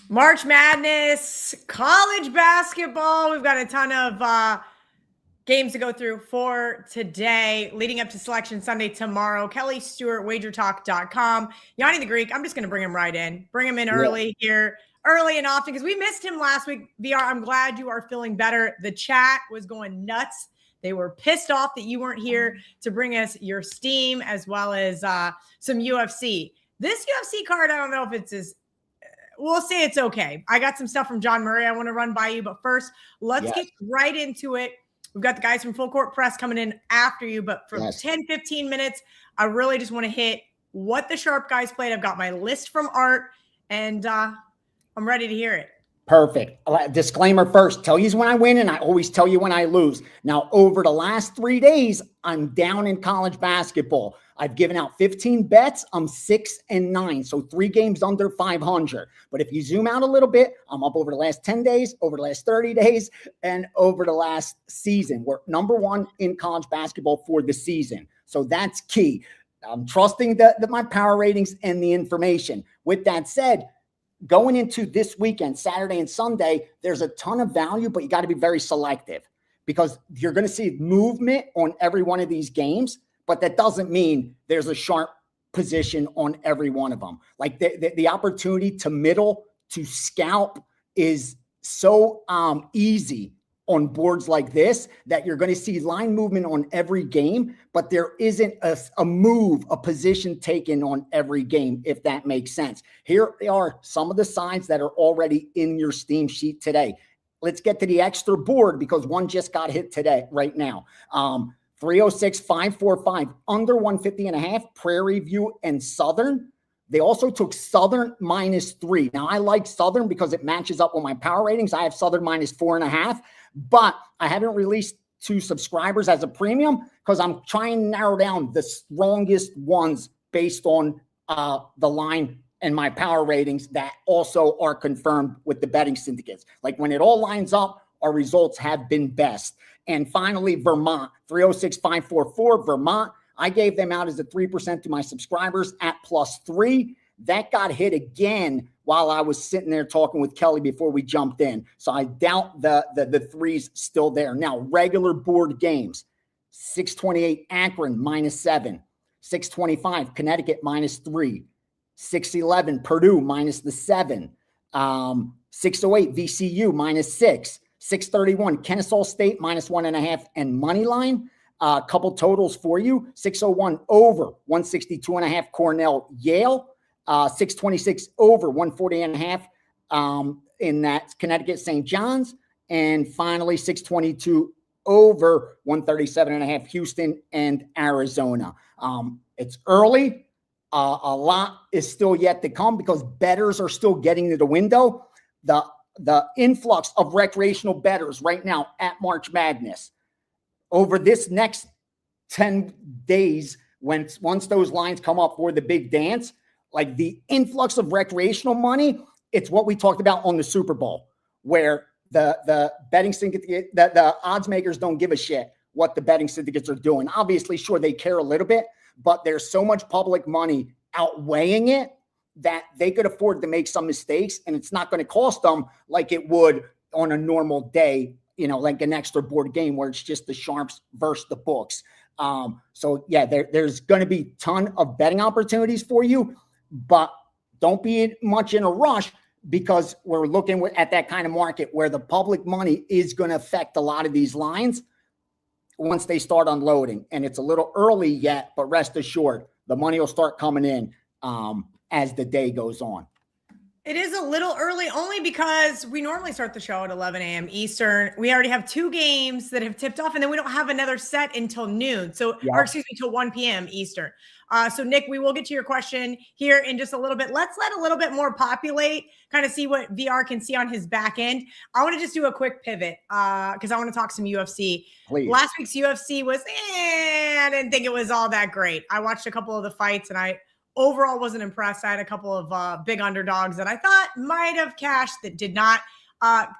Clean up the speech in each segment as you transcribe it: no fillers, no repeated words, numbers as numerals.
March Madness, college basketball. We've got a ton of games to go through for today, leading up to Selection Sunday tomorrow. Kelly Stewart, WagerTalk.com. Gianni the Greek, I'm just going to bring him right in. Bring him in early here, early and often, because we missed him last week. VR, I'm glad you are feeling better. The chat was going nuts. They were pissed off that you weren't here to bring us your steam as well as some UFC. This UFC card, I don't know if it's as we'll say it's okay. I got some stuff from John Murray I want to run by you, but first, let's get right into it. We've got the guys from Full Court Press coming in after you, but for 10, 15 minutes, I really just want to hit what the sharp guys played. I've got my list from Art, and I'm ready to hear it. Perfect. Disclaimer first, tell you when I win, and I always tell you when I lose. Now, over the last 3 days, I'm down in college basketball. I've given out 15 bets. I'm 6-9, so 3 games under 500. But if you zoom out a little bit, I'm up over the last 10 days, over the last 30 days, and over the last season. We're number 1 in college basketball for the season. So that's key. I'm trusting my power ratings and the information. With that said, going into this weekend, Saturday and Sunday, there's a ton of value, but you got to be very selective because you're going to see movement on every one of these games, but that doesn't mean there's a sharp position on every one of them. Like the opportunity to middle, to scalp is so easy on boards like this that you're going to see line movement on every game, but there isn't a move, a position taken on every game, if that makes sense. Here are some of the signs that are already in your Steam sheet today. Let's get to the extra board because one just got hit today, right now. 306, 545, under 150.5, Prairie View and Southern. They also took Southern -3. Now, I like Southern because it matches up with my power ratings. I have Southern -4.5, but I haven't released to subscribers as a premium because I'm trying to narrow down the strongest ones based on the line and my power ratings that also are confirmed with the betting syndicates. Like when it all lines up, our results have been best. And finally, Vermont, 306, 544, Vermont. I gave them out as a 3% to my subscribers at +3. That got hit again while I was sitting there talking with Kelly before we jumped in. So I doubt the three's still there. Now, regular board games, 628 Akron -7, 625 Connecticut -3, 611 Purdue -7, 608 VCU -6, 631 Kennesaw State -1.5, and money line. A couple totals for you. 601 over 162.5 Cornell Yale. 626 over 140.5 in that Connecticut St. John's. And finally 622 over 137.5 Houston and Arizona. It's early. A lot is still yet to come because bettors are still getting to the window. The influx of recreational bettors right now at March Madness over this next 10 days, once those lines come up for the big dance, like the influx of recreational money, it's what we talked about on the Super Bowl, where the betting syndicate, the odds makers don't give a shit what the betting syndicates are doing. Obviously, sure, they care a little bit, but there's so much public money outweighing it that they could afford to make some mistakes, and it's not going to cost them like it would on a normal day, you know, like an extra board game where it's just the sharps versus the books. So yeah, there's going to be a ton of betting opportunities for you, but don't be much in a rush because we're looking at that kind of market where the public money is going to affect a lot of these lines once they start unloading. And it's a little early yet, but rest assured, the money will start coming in as the day goes on. It is a little early only because we normally start the show at 11 a.m. Eastern. We already have 2 games that have tipped off, and then we don't have another set until noon. So, or excuse me, till 1 p.m. Eastern. So, Nick, we will get to your question here in just a little bit. Let's let a little bit more populate, kind of see what VR can see on his back end. I want to just do a quick pivot because I want to talk some UFC. Please. Last week's UFC was, I didn't think it was all that great. I watched a couple of the fights, and I overall wasn't impressed. I had a couple of big underdogs that I thought might have cashed that did not.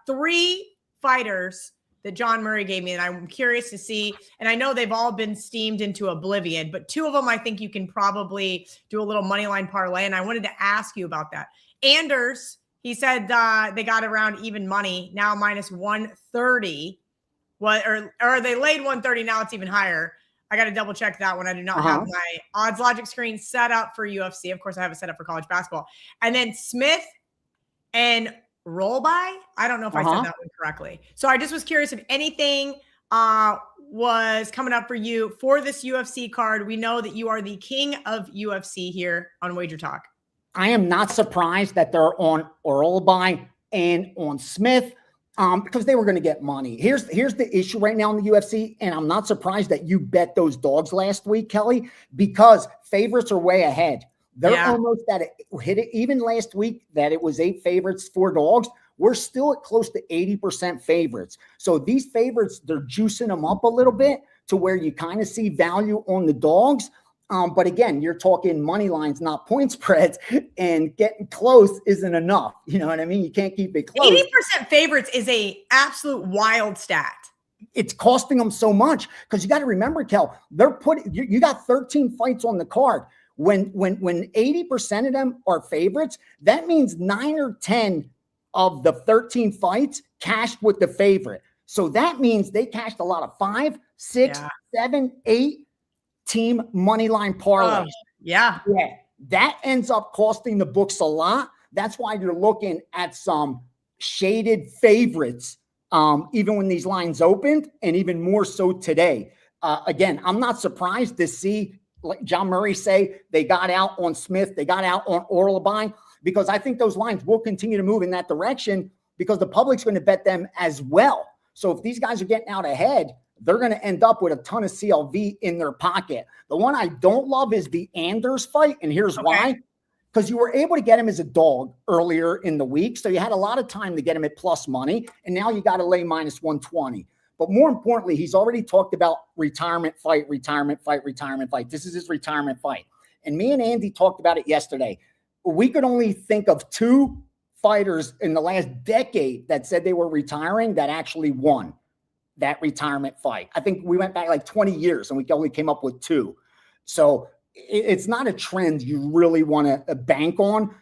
3 fighters that John Murray gave me, and I'm curious to see, and I know they've all been steamed into oblivion, but 2 of them I think you can probably do a little money line parlay, and I wanted to ask you about that. Anders, He said they got around even money, now minus 130. Or they laid 130, now it's even higher. I got to double check that one. I do not have my odds logic screen set up for UFC. Of course, I have it set up for college basketball. And then Smith and Rollby. I don't know if I said that one correctly. So I just was curious if anything was coming up for you for this UFC card. We know that you are the king of UFC here on WagerTalk. I am not surprised that they're on Rollby and on Smith. Because they were going to get money. Here's the issue right now in the UFC, and I'm not surprised that you bet those dogs last week, Kelly, because favorites are way ahead. They're almost at it. Hit it even last week that it was 8 favorites, 4 dogs. We're still at close to 80% favorites. So these favorites, they're juicing them up a little bit to where you kind of see value on the dogs. But again, you're talking money lines, not point spreads, and getting close isn't enough. You know what I mean? You can't keep it close. 80% favorites is a absolute wild stat. It's costing them so much because you got to remember, Kel, they're putting you got 13 fights on the card. When 80% of them are favorites, that means 9 or 10 of the 13 fights cashed with the favorite. So that means they cashed a lot of 5, 6, 7, 8 team money line parlays. Yeah. That ends up costing the books a lot. That's why you're looking at some shaded favorites, even when these lines opened, and even more so today. Again, I'm not surprised to see, like John Murray say, they got out on Smith, they got out on Rollby, because I think those lines will continue to move in that direction because the public's going to bet them as well. So if these guys are getting out ahead, they're going to end up with a ton of CLV in their pocket. The one I don't love is the Anders fight, and here's why. Because you were able to get him as a dog earlier in the week, so you had a lot of time to get him at plus money, and now you got to lay minus 120. But more importantly, he's already talked about retirement fight. This is his retirement fight. And me and Andy talked about it yesterday. We could only think of 2 fighters in the last decade that said they were retiring that actually won that retirement fight. I think we went back like 20 years and we only came up with 2. So it's not a trend you really want to bank on.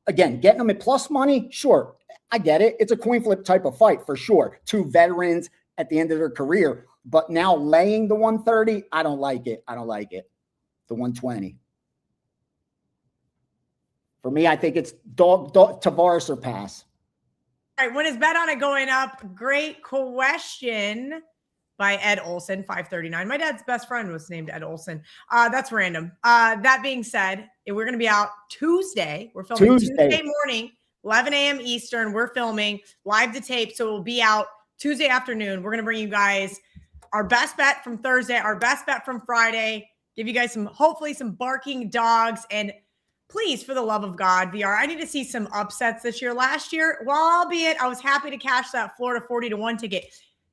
Again, getting them at plus money, sure, I get it. It's a coin flip type of fight for sure. 2 veterans at the end of their career, but now laying the 130, I don't like it. The 120. For me, I think it's dog Tavares or pass. All right, when is bet on it going up? Great question by Ed Olson, 539. My dad's best friend was named Ed Olson. That's random. That being said, we're going to be out Tuesday. We're filming Tuesday morning, 11 a.m. Eastern. We're filming live to tape, so we'll be out Tuesday afternoon. We're going to bring you guys our best bet from Thursday, our best bet from Friday, give you guys hopefully some barking dogs, and please, for the love of God, VR, I need to see some upsets this year. Last year, albeit I was happy to cash that Florida 40-1 ticket.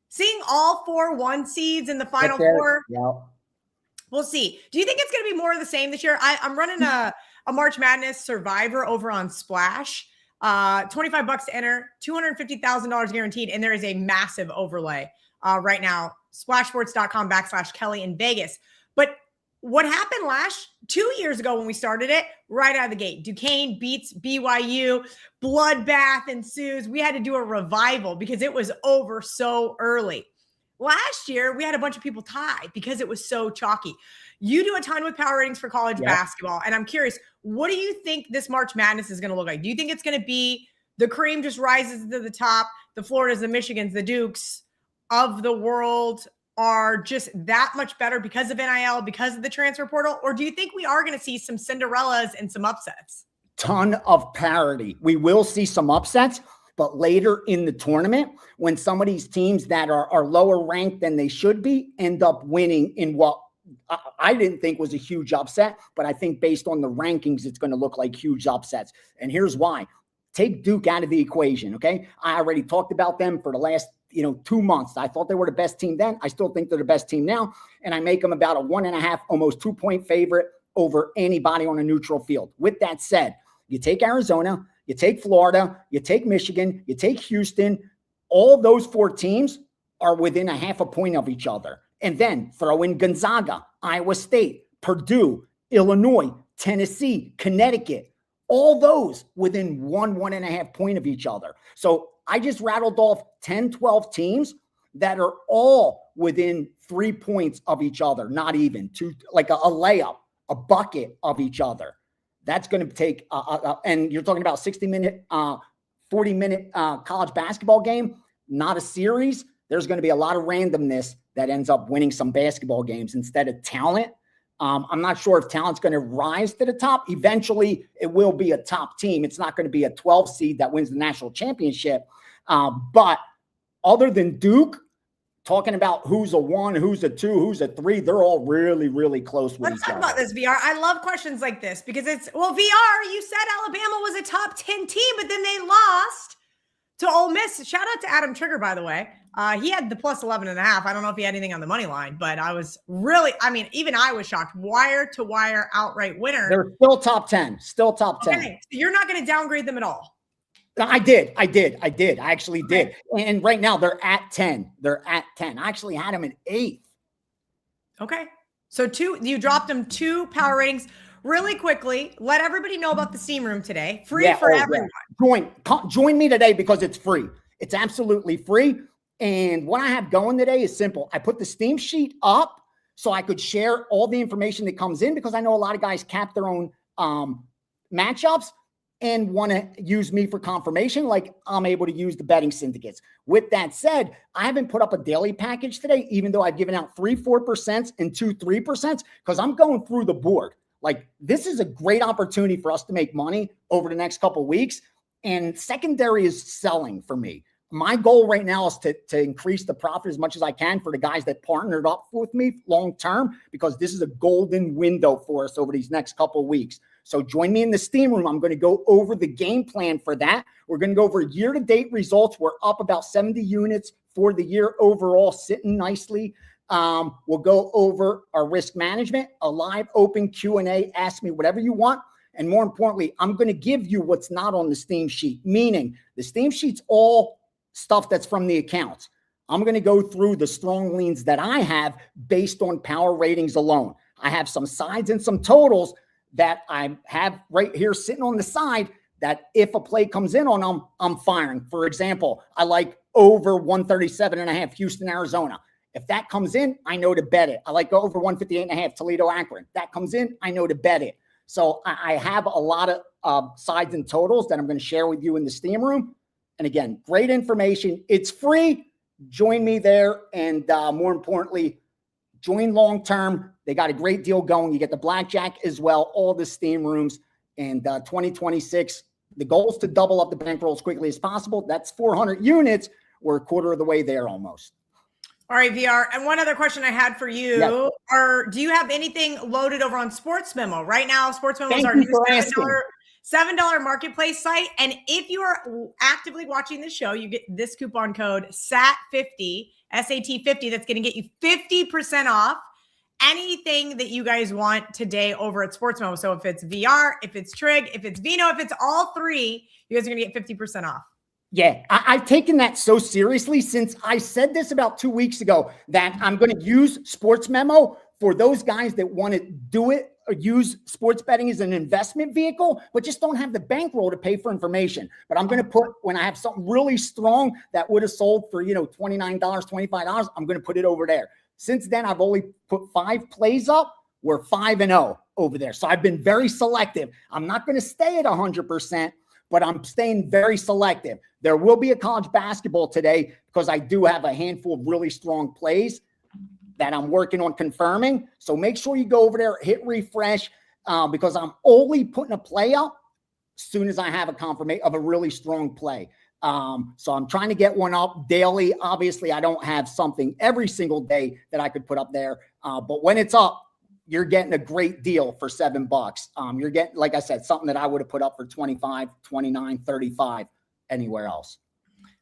Seeing all 4 1 seeds in the Final Four, we'll see. Do you think it's going to be more of the same this year? I'm running a March Madness Survivor over on Splash. $25 to enter, $250,000 guaranteed, and there is a massive overlay right now. Splashsports.com/Kelly in Vegas. But what happened 2 years ago when we started it, right out of the gate, Duquesne beats BYU, bloodbath ensues. We had to do a revival because it was over so early. Last year, we had a bunch of people tie because it was so chalky. You do a ton with power ratings for college basketball, and I'm curious, what do you think this March Madness is going to look like? Do you think it's going to be the cream just rises to the top, the Floridas, the Michigans, the Dukes of the world are just that much better because of NIL, because of the transfer portal? Or do you think we are going to see some Cinderellas and some upsets? Ton of parity. We will see some upsets, but later in the tournament, when some of these teams that are lower ranked than they should be end up winning in what I didn't think was a huge upset, but I think based on the rankings, it's going to look like huge upsets. And here's why. Take Duke out of the equation, okay? I already talked about them for the last 2 months. I thought they were the best team then. I still think they're the best team now. And I make them about a 1.5, almost 2-point favorite over anybody on a neutral field. With that said, you take Arizona, you take Florida, you take Michigan, you take Houston. All those 4 teams are within a half a point of each other. And then throw in Gonzaga, Iowa State, Purdue, Illinois, Tennessee, Connecticut. All those within 1.5 point of each other. So I just rattled off 10, 12 teams that are all within 3 points of each other, not even two, like a layup, a bucket of each other. That's going to take, and you're talking about 60-minute, 40-minute college basketball game, not a series. There's going to be a lot of randomness that ends up winning some basketball games instead of talent. I'm not sure if talent's going to rise to the top. Eventually, it will be a top team. It's not going to be a 12 seed that wins the national championship. But other than Duke, talking about who's a 1, who's a 2, who's a 3, they're all really, really close with each other. Let's talk about this, VR. I love questions like this because it's, well, VR, you said Alabama was a top 10 team, but then they lost to Ole Miss. Shout out to Adam Trigger, by the way. He had the plus 11.5. I don't know if he had anything on the money line, but I was really, even I was shocked. Wire to wire outright winner. They're still top 10, still top 10. Okay, so you're not going to downgrade them at all. I did. I actually did. And right now they're at 10. I actually had them in 8th. Okay. So you dropped them 2 power ratings. Really quickly, let everybody know about the Steam Room today. Free for everyone. Join me today because it's free. It's absolutely free. And what I have going today is simple. I put the Steam sheet up so I could share all the information that comes in because I know a lot of guys cap their own matchups and want to use me for confirmation, like I'm able to use the betting syndicates. With that said, I haven't put up a daily package today, even though I've given out 3 4% and 2 3%, because I'm going through the board. Like, this is a great opportunity for us to make money over the next couple of weeks. And secondary is selling for me. My goal right now is to increase the profit as much as I can for the guys that partnered up with me long-term, because this is a golden window for us over these next couple of weeks. So join me in the Steam Room. I'm going to go over the game plan for that. We're going to go over year-to-date results. We're up about 70 units for the year overall, sitting nicely. We'll go over our risk management, a live open Q&A. Ask me whatever you want. And more importantly, I'm going to give you what's not on the Steam sheet, meaning the Steam sheet's all stuff that's from the accounts. I'm going to go through the strong leans that I have based on power ratings alone. I have some sides and some totals that I have right here sitting on the side that if a play comes in on them, I'm firing. For example, I like over 137.5 Houston, Arizona. If that comes in, I know to bet it. I like over 158.5 Toledo, Akron. That comes in, I know to bet it. So I have a lot of sides and totals that I'm going to share with you in the Steam Room. And again, great information. It's free. Join me there. And more importantly, join long-term. They got a great deal going. You get the blackjack as well, all the Steam Rooms. And 2026, the goal is to double up the bankroll as quickly as possible. That's 400 units. We're a quarter of the way there almost. All right, VR. And one other question I had for you do you have anything loaded over on Sportsmemo? Right now, Sportsmemo is our new $7 marketplace site. And if you are actively watching this show, you get this coupon code SAT50, SAT50, that's going to get you 50% off anything that you guys want today over at Sportsmemo. So if it's VR, if it's Trig, if it's Veno, if it's all three, you guys are going to get 50% off. Yeah, I've taken that so seriously since I said this about 2 weeks ago that I'm going to use Sportsmemo for those guys that want to do it or use sports betting as an investment vehicle, but just don't have the bankroll to pay for information. But I'm going to put, when I have something really strong that would have sold for, $29, $25, I'm going to put it over there. Since then, I've only put 5 plays up. We're 5-0 over there. So I've been very selective. I'm not going to stay at 100%. But I'm staying very selective. There will be a college basketball today because I do have a handful of really strong plays that I'm working on confirming. So make sure you go over there, hit refresh, because I'm only putting a play up as soon as I have a confirmation of a really strong play. So I'm trying to get one up daily. Obviously, I don't have something every single day that I could put up there. But when it's up, you're getting a great deal for $7. You're getting, like I said, something that I would have put up for 25, 29, 35 anywhere else.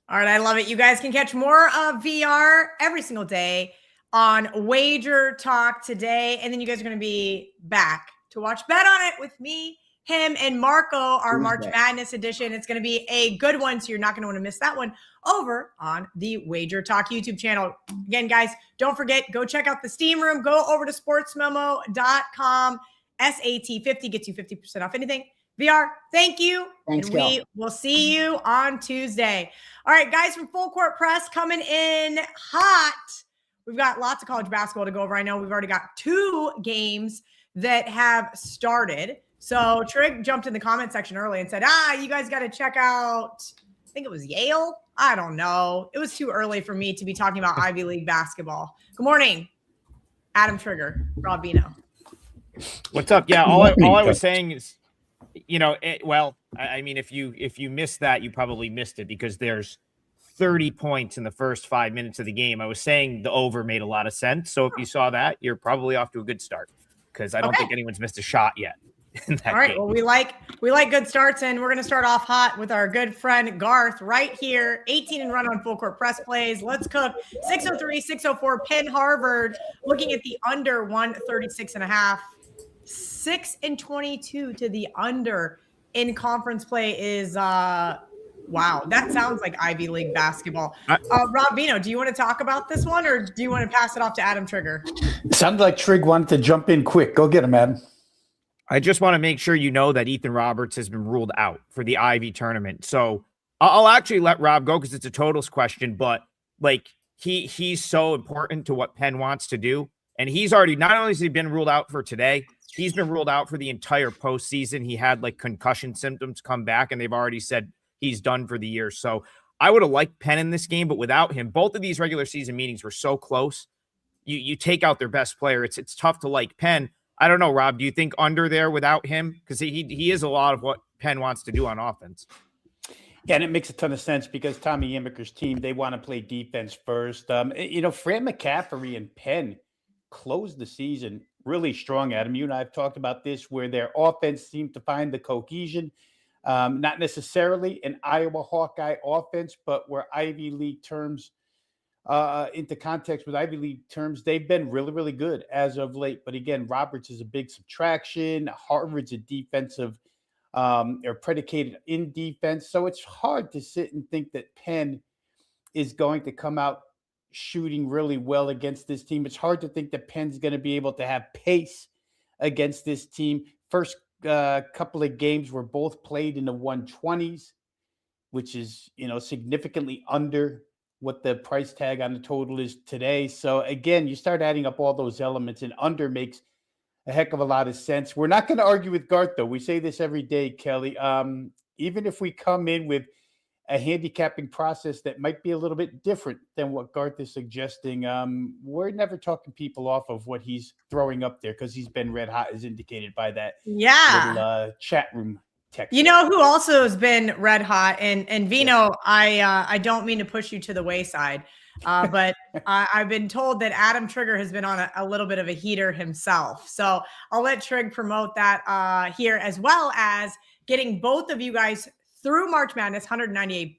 All right. I love it. You guys can catch more of VR every single day on WagerTalk today. And then you guys are going to be back to watch Bet on It with me, him, and Marco, our March Madness edition. It's going to be a good one, so you're not going to want to miss that one over on the WagerTalk YouTube channel. Again, guys, don't forget, go check out the Steam Room. Go over to sportsmemo.com. SAT50 gets you 50% off anything. VR, thank you. Thanks, and we will see you on Tuesday. All right, guys, from Full Court Press coming in hot. We've got lots of college basketball to go over. I know we've already got 2 games that have started. So Trig jumped in the comment section early and said, you guys got to check out, I think it was Yale. I don't know. It was too early for me to be talking about Ivy League basketball. Good morning, Adam Trigger, Rob Veno. What's up? Yeah, all I was saying is, I mean, if you missed that, you probably missed it because there's 30 points in the first 5 minutes of the game. I was saying the over made a lot of sense. So if you saw that, you're probably off to a good start because I don't think anyone's missed a shot yet. All right. Game. Well, we like good starts, and we're going to start off hot with our good friend Garth right here. 18 and run on Full Court Press plays. Let's cook 603, 604. Penn Harvard looking at the under 136.5. 6-22 to the under in conference play is wow. That sounds like Ivy League basketball. Rob Veno, do you want to talk about this one, or do you want to pass it off to Adam Trigger? Sounds like Trig wanted to jump in quick. Go get him, Adam. I just want to make sure you know that Ethan Roberts has been ruled out for the Ivy tournament. So I'll actually let Rob go because it's a totals question, but like he's so important to what Penn wants to do. And he's already, not only has he been ruled out for today, he's been ruled out for the entire postseason. He had like concussion symptoms come back, and they've already said he's done for the year. So I would have liked Penn in this game, but without him, both of these regular season meetings were so close. You take out their best player. It's tough to like Penn. I don't know, Rob, do you think under there without him? Because he is a lot of what Penn wants to do on offense. Yeah, and it makes a ton of sense because Tommy Amaker's team, they want to play defense first. Fran McCaffrey and Penn closed the season really strong, Adam. You and I have talked about this, where their offense seemed to find the cohesion. Not necessarily an Iowa Hawkeye offense, but where Ivy League terms into context with Ivy League terms, they've been really, really good as of late. But again, Roberts is a big subtraction. Harvard's a defensive or predicated in defense. So it's hard to sit and think that Penn is going to come out shooting really well against this team. It's hard to think that Penn's going to be able to have pace against this team. First couple of games were both played in the 120s, which is, significantly under what the price tag on the total is today. So again, you start adding up all those elements, and under makes a heck of a lot of sense. We're not going to argue with Garth, though. We say this every day, Kelly. Even if we come in with a handicapping process that might be a little bit different than what Garth is suggesting, we're never talking people off of what he's throwing up there because he's been red hot, as indicated by that little chat room text. You know who also has been red hot, and Veno, yeah. I don't mean to push you to the wayside, but I've been told that Adam Trigger has been on a little bit of a heater himself. So I'll let Trig promote that here, as well as getting both of you guys through March Madness, $198.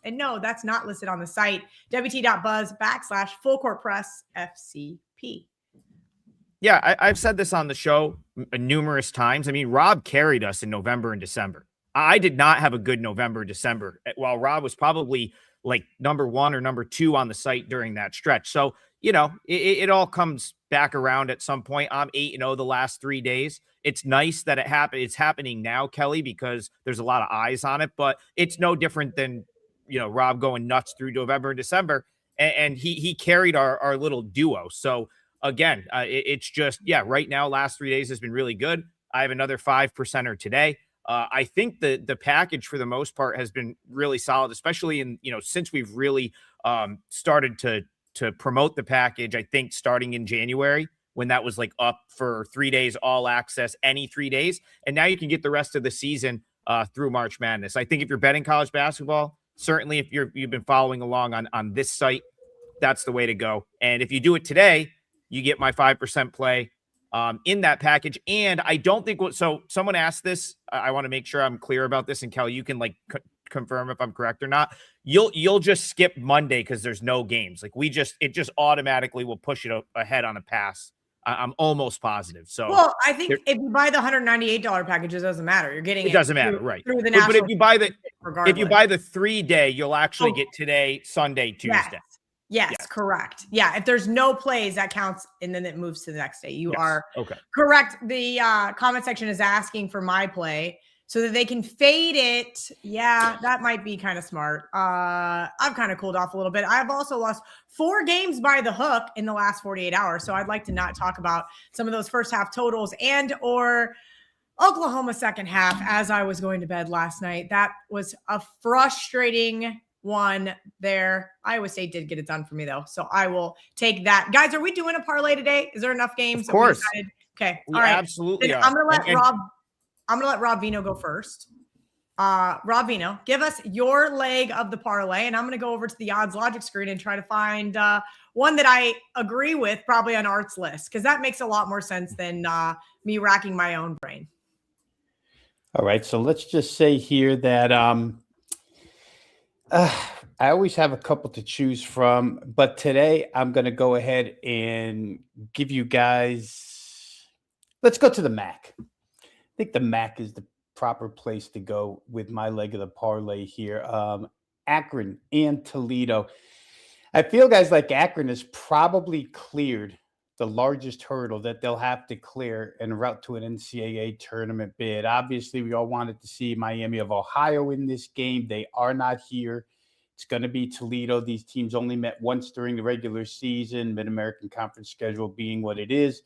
And no, that's not listed on the site, wt.buzz/fullcourtpress/FCP. Yeah, I've said this on the show numerous times. I mean, Rob carried us in November and December. I did not have a good November, December, while Rob was probably like number 1 or number 2 on the site during that stretch. So, it all comes back around at some point. I'm 8-0 the last 3 days. It's nice that it's happening now, Kelly, because there's a lot of eyes on it, but it's no different than, Rob going nuts through November and December. And he carried our little duo. So, again, it's just, right now, last 3 days has been really good. I have another 5%er today. I think the package for the most part has been really solid, especially in, since we've really started to promote the package, I think starting in January, when that was like up for 3 days, all access, any 3 days. And now you can get the rest of the season through March Madness. I think if you're betting college basketball, certainly if you've been following along on this site, that's the way to go. And if you do it today, you get my 5% play in that package. And I don't think so someone asked this. I want to make sure I'm clear about this. And Kelly, you can confirm if I'm correct or not. You'll just skip Monday because there's no games. Like it just automatically will push it ahead on a pass. I'm almost positive. So, well, I think if you buy the $198 package, it doesn't matter. You're getting it doesn't matter, right? Through the national. But if you buy the 3-day, you'll actually get today, Sunday, Tuesday. Yes, correct. Yeah, if there's no plays, that counts, and then it moves to the next day. You are correct. The comment section is asking for my play. so that they can fade it. Yeah, that might be kind of smart. I've kind of cooled off a little bit. I've also lost 4 games by the hook in the last 48 hours. So I'd like to not talk about some of those first half totals and or Oklahoma second half as I was going to bed last night. That was a frustrating one there. Iowa State did get it done for me though. So I will take that. Guys, are we doing a parlay today? Is there enough games? Of course. Okay. We all right. absolutely Then are. I'm gonna let Rob Veno go first. Rob Veno, give us your leg of the parlay, and I'm gonna go over to the odds logic screen and try to find one that I agree with, probably on Art's list, because that makes a lot more sense than me racking my own brain. All right, so let's just say here that I always have a couple to choose from, but today I'm going to go ahead and give you guys. Let's go to the MAC. I think the MAC is the proper place to go with my leg of the parlay here. Akron and Toledo. I feel, guys, like Akron has probably cleared the largest hurdle that they'll have to clear en route to an NCAA tournament bid. Obviously, we all wanted to see Miami of Ohio in this game. They are not here. It's going to be Toledo. These teams only met once during the regular season, Mid-American Conference schedule being what it is.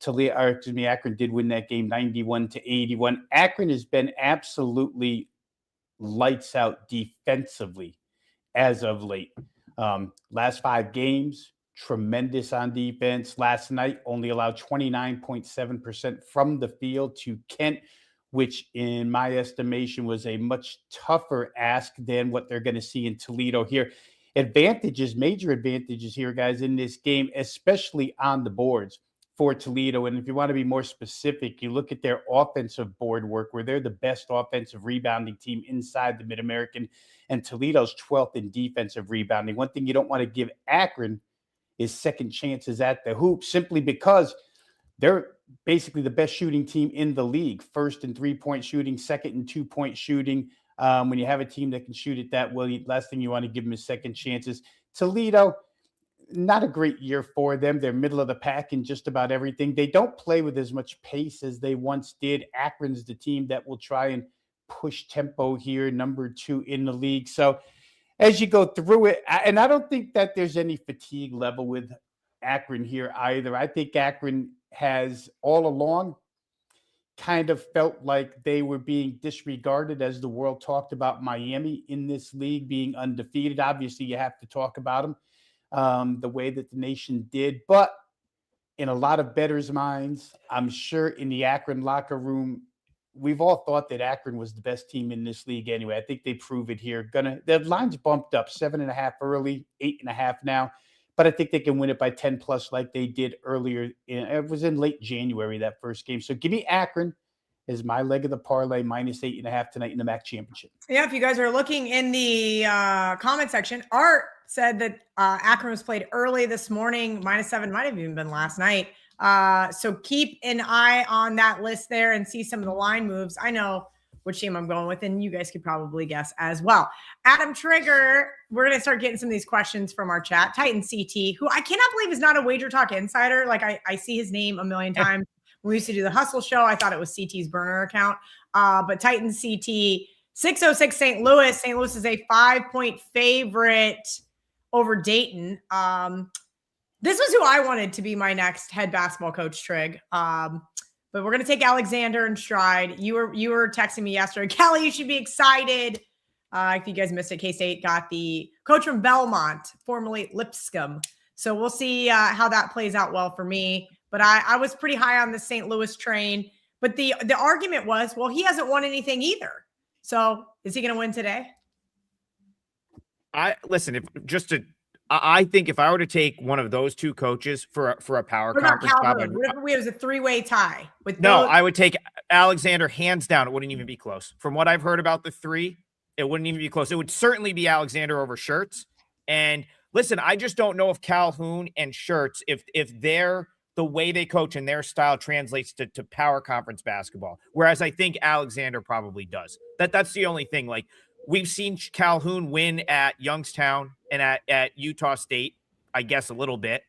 Akron did win that game 91-81. Akron has been absolutely lights out defensively as of late. Last 5 games, tremendous on defense. Last night, only allowed 29.7% from the field to Kent, which in my estimation was a much tougher ask than what they're going to see in Toledo here. Major advantages here, guys, in this game, especially on the boards for Toledo. And if you want to be more specific, you look at their offensive board work, where they're the best offensive rebounding team inside the Mid-American, and Toledo's 12th in defensive rebounding. One thing you don't want to give Akron is second chances at the hoop, simply because they're basically the best shooting team in the league. First in 3-point shooting, second in 2-point shooting. When you have a team that can shoot it that well, last thing you want to give them is second chances. Toledo, not a great year for them. They're middle of the pack in just about everything. They don't play with as much pace as they once did. Akron's the team that will try and push tempo here, number 2 in the league. So as you go through it, and I don't think that there's any fatigue level with Akron here either. I think Akron has all along kind of felt like they were being disregarded as the world talked about Miami in this league being undefeated. Obviously, you have to talk about them the way that the nation did. But in a lot of bettors' minds, I'm sure in the Akron locker room, we've all thought that Akron was the best team in this league anyway. I think they prove it here. The line's bumped up 7.5 early, 8.5 now. But I think they can win it by 10 plus like they did earlier. It was in late January, that first game. So give me Akron as my leg of the parlay, minus 8.5 tonight in the MAC championship. Yeah, if you guys are looking in the comment section, Art said that Akron was played early this morning. -7 might have even been last night. So keep an eye on that list there and see some of the line moves. I know which team I'm going with, and you guys could probably guess as well. Adam Trigger, we're going to start getting some of these questions from our chat. Titan CT, who I cannot believe is not a WagerTalk insider. Like I see his name a million times. When we used to do the Hustle show, I thought it was CT's burner account. But Titan CT, 606 St. Louis. St. Louis is a 5-point favorite over Dayton. This was who I wanted to be my next head basketball coach, Trig. But we're going to take Alexander in stride. You were texting me yesterday. Kelly, you should be excited. If you guys missed it, K-State got the coach from Belmont, formerly Lipscomb. So we'll see how that plays out well for me. But I was pretty high on the St. Louis train. But the argument was, well, he hasn't won anything either. So is he going to win today? I think if I were to take one of those two coaches for a power conference job, it was a 3-way tie with I would take Alexander hands down. It wouldn't even be close. From what I've heard about the 3, it wouldn't even be close. It would certainly be Alexander over Schertz. And listen, I just don't know if Calhoun and Schertz, if they're the way they coach and their style translates to power conference basketball. Whereas I think Alexander probably does. That's the only thing. Like, we've seen Calhoun win at Youngstown and at Utah State, I guess a little bit.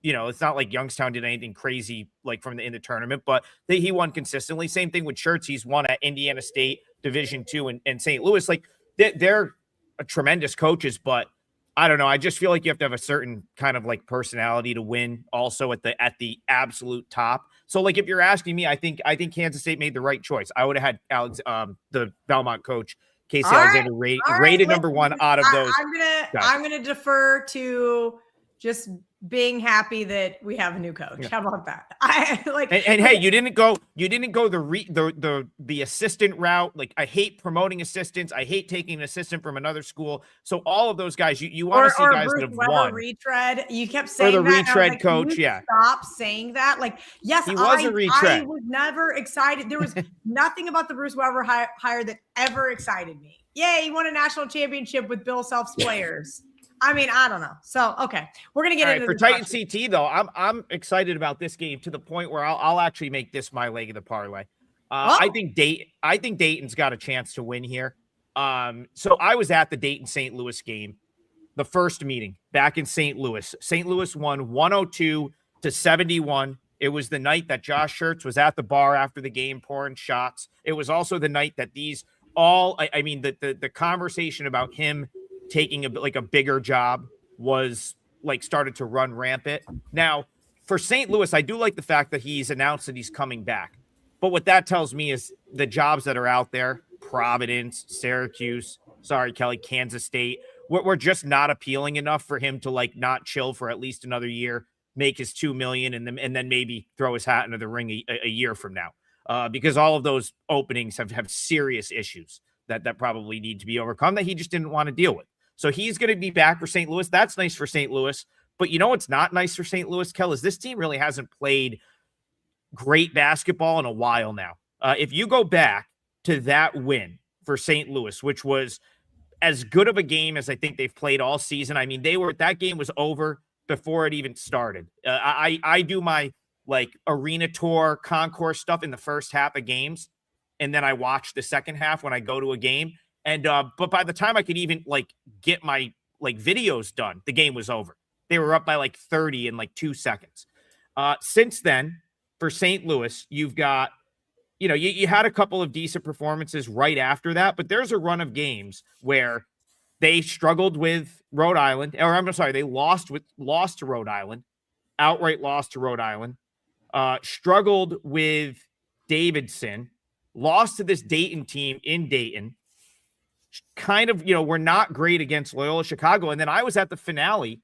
it's not like Youngstown did anything crazy like in the tournament, but he won consistently. Same thing with Schertz. He's won at Indiana State, Division II, and St. Louis. Like they're tremendous coaches, but I don't know. I just feel like you have to have a certain kind of like personality to win also at the absolute top. So like, if you're asking me, I think Kansas State made the right choice. I would have had the Belmont coach, Casey Alexander, rated number one out of those. I'm gonna defer to just being happy that we have a new coach. Yeah. How about that? Hey, you didn't go the assistant route. Like, I hate promoting assistants. I hate taking an assistant from another school. So all of those guys, you want to see guys Bruce that have Weber won. Retread. You kept saying or the that. retread coach. Yeah. Stop saying that. Like, yes, he was a retread. I was never excited. There was nothing about the Bruce Weber hire that ever excited me. Yay, he won a national championship with Bill Self's players. I mean, I don't know. So, okay, we're gonna get into for Titan CT though. I'm excited about this game to the point where I'll actually make this my leg of the parlay. I think Dayton's got a chance to win here. So I was at the Dayton St. Louis game, the first meeting back in St. Louis. St. Louis won 102-71. It was the night that Josh Schertz was at the bar after the game pouring shots. It was also the night that the conversation about him taking a bigger job was like started to run rampant. Now, for St. Louis, I do like the fact that he's announced that he's coming back. But what that tells me is the jobs that are out there, Providence, Syracuse, Kansas State, we're just not appealing enough for him to like not chill for at least another year, make his $2 million, and then maybe throw his hat into the ring a year from now. Because all of those openings have serious issues that probably need to be overcome that he just didn't want to deal with. So he's going to be back for St. Louis. That's nice for St. Louis. But you know what's not nice for St. Louis, Kel, is this team really hasn't played great basketball in a while now. If you go back to that win for St. Louis, which was as good of a game as I think they've played all season. I mean, that game was over before it even started. I do my like arena tour concourse stuff in the first half of games, and then I watch the second half when I go to a game. And but by the time I could even like get my like videos done, the game was over. They were up by like 30 in like 2 seconds. Since then, for St. Louis, you've got, you had a couple of decent performances right after that, but there's a run of games where they struggled with Rhode Island, or I'm sorry, they lost to Rhode Island, outright lost to Rhode Island, struggled with Davidson, lost to this Dayton team in Dayton. Kind of, we're not great against Loyola Chicago. And then I was at the finale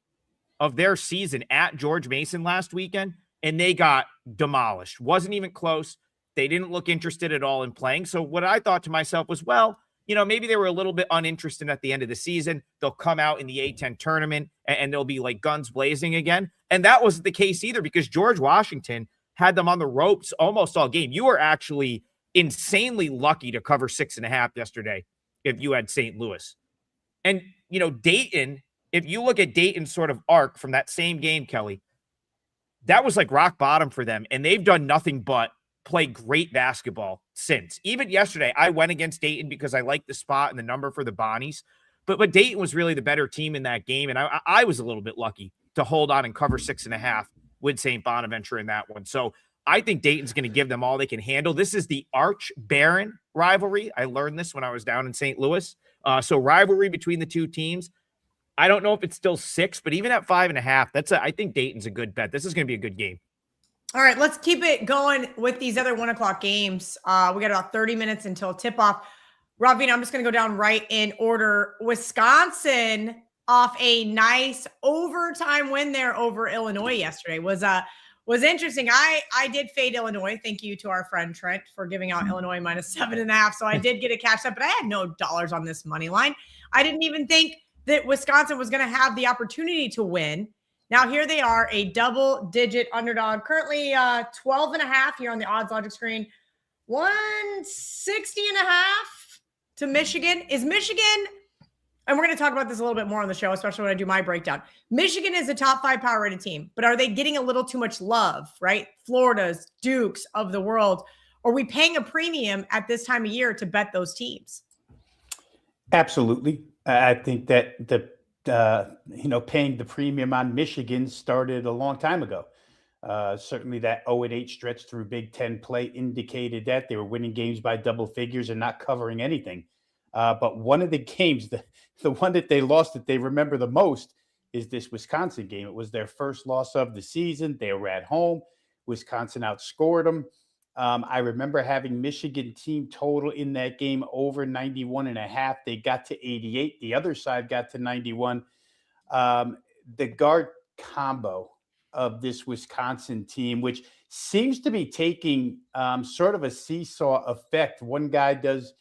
of their season at George Mason last weekend, and they got demolished. Wasn't even close. They didn't look interested at all in playing. So what I thought to myself was, well, maybe they were a little bit uninterested at the end of the season. They'll come out in the A-10 tournament and they'll be like guns blazing again. And that wasn't the case either, because George Washington had them on the ropes almost all game. You were actually insanely lucky to cover 6.5 yesterday if you had St. Louis. And, Dayton, if you look at Dayton's sort of arc from that same game, Kelly, that was like rock bottom for them. And they've done nothing but play great basketball since. Even yesterday, I went against Dayton because I liked the spot and the number for the Bonnies. But Dayton was really the better team in that game. And I was a little bit lucky to hold on and cover 6.5 with St. Bonaventure in that one. So I think Dayton's going to give them all they can handle. This is the Arch Baron rivalry. I learned this when I was down in St. Louis. So rivalry between the two teams. I don't know if it's still 6, but even at 5.5, I think Dayton's a good bet. This is going to be a good game. All right, let's keep it going with these other 1:00 games. We got about 30 minutes until tip-off. Rob Veno, I'm just going to go down right in order. Wisconsin off a nice overtime win there over Illinois yesterday was interesting. I did fade Illinois. Thank you to our friend Trent for giving out Illinois -7.5. So I did get a cash up, but I had no dollars on this money line. I didn't even think that Wisconsin was going to have the opportunity to win. Now here they are, a double-digit underdog, currently 12.5 here on the odds logic screen, 160.5 to Michigan. Is Michigan, and we're going to talk about this a little bit more on the show, especially when I do my breakdown. Michigan is a top 5 power rated team, but are they getting a little too much love, right? Florida's, Dukes of the world. Are we paying a premium at this time of year to bet those teams? Absolutely. I think that the paying the premium on Michigan started a long time ago. Certainly that 0-8 stretch through Big Ten play indicated that they were winning games by double figures and not covering anything. But one of the games, the one that they lost that they remember the most is this Wisconsin game. It was their first loss of the season. They were at home. Wisconsin outscored them. I remember having Michigan team total in that game over 91.5. They got to 88. The other side got to 91. The guard combo of this Wisconsin team, which seems to be taking sort of a seesaw effect. One guy does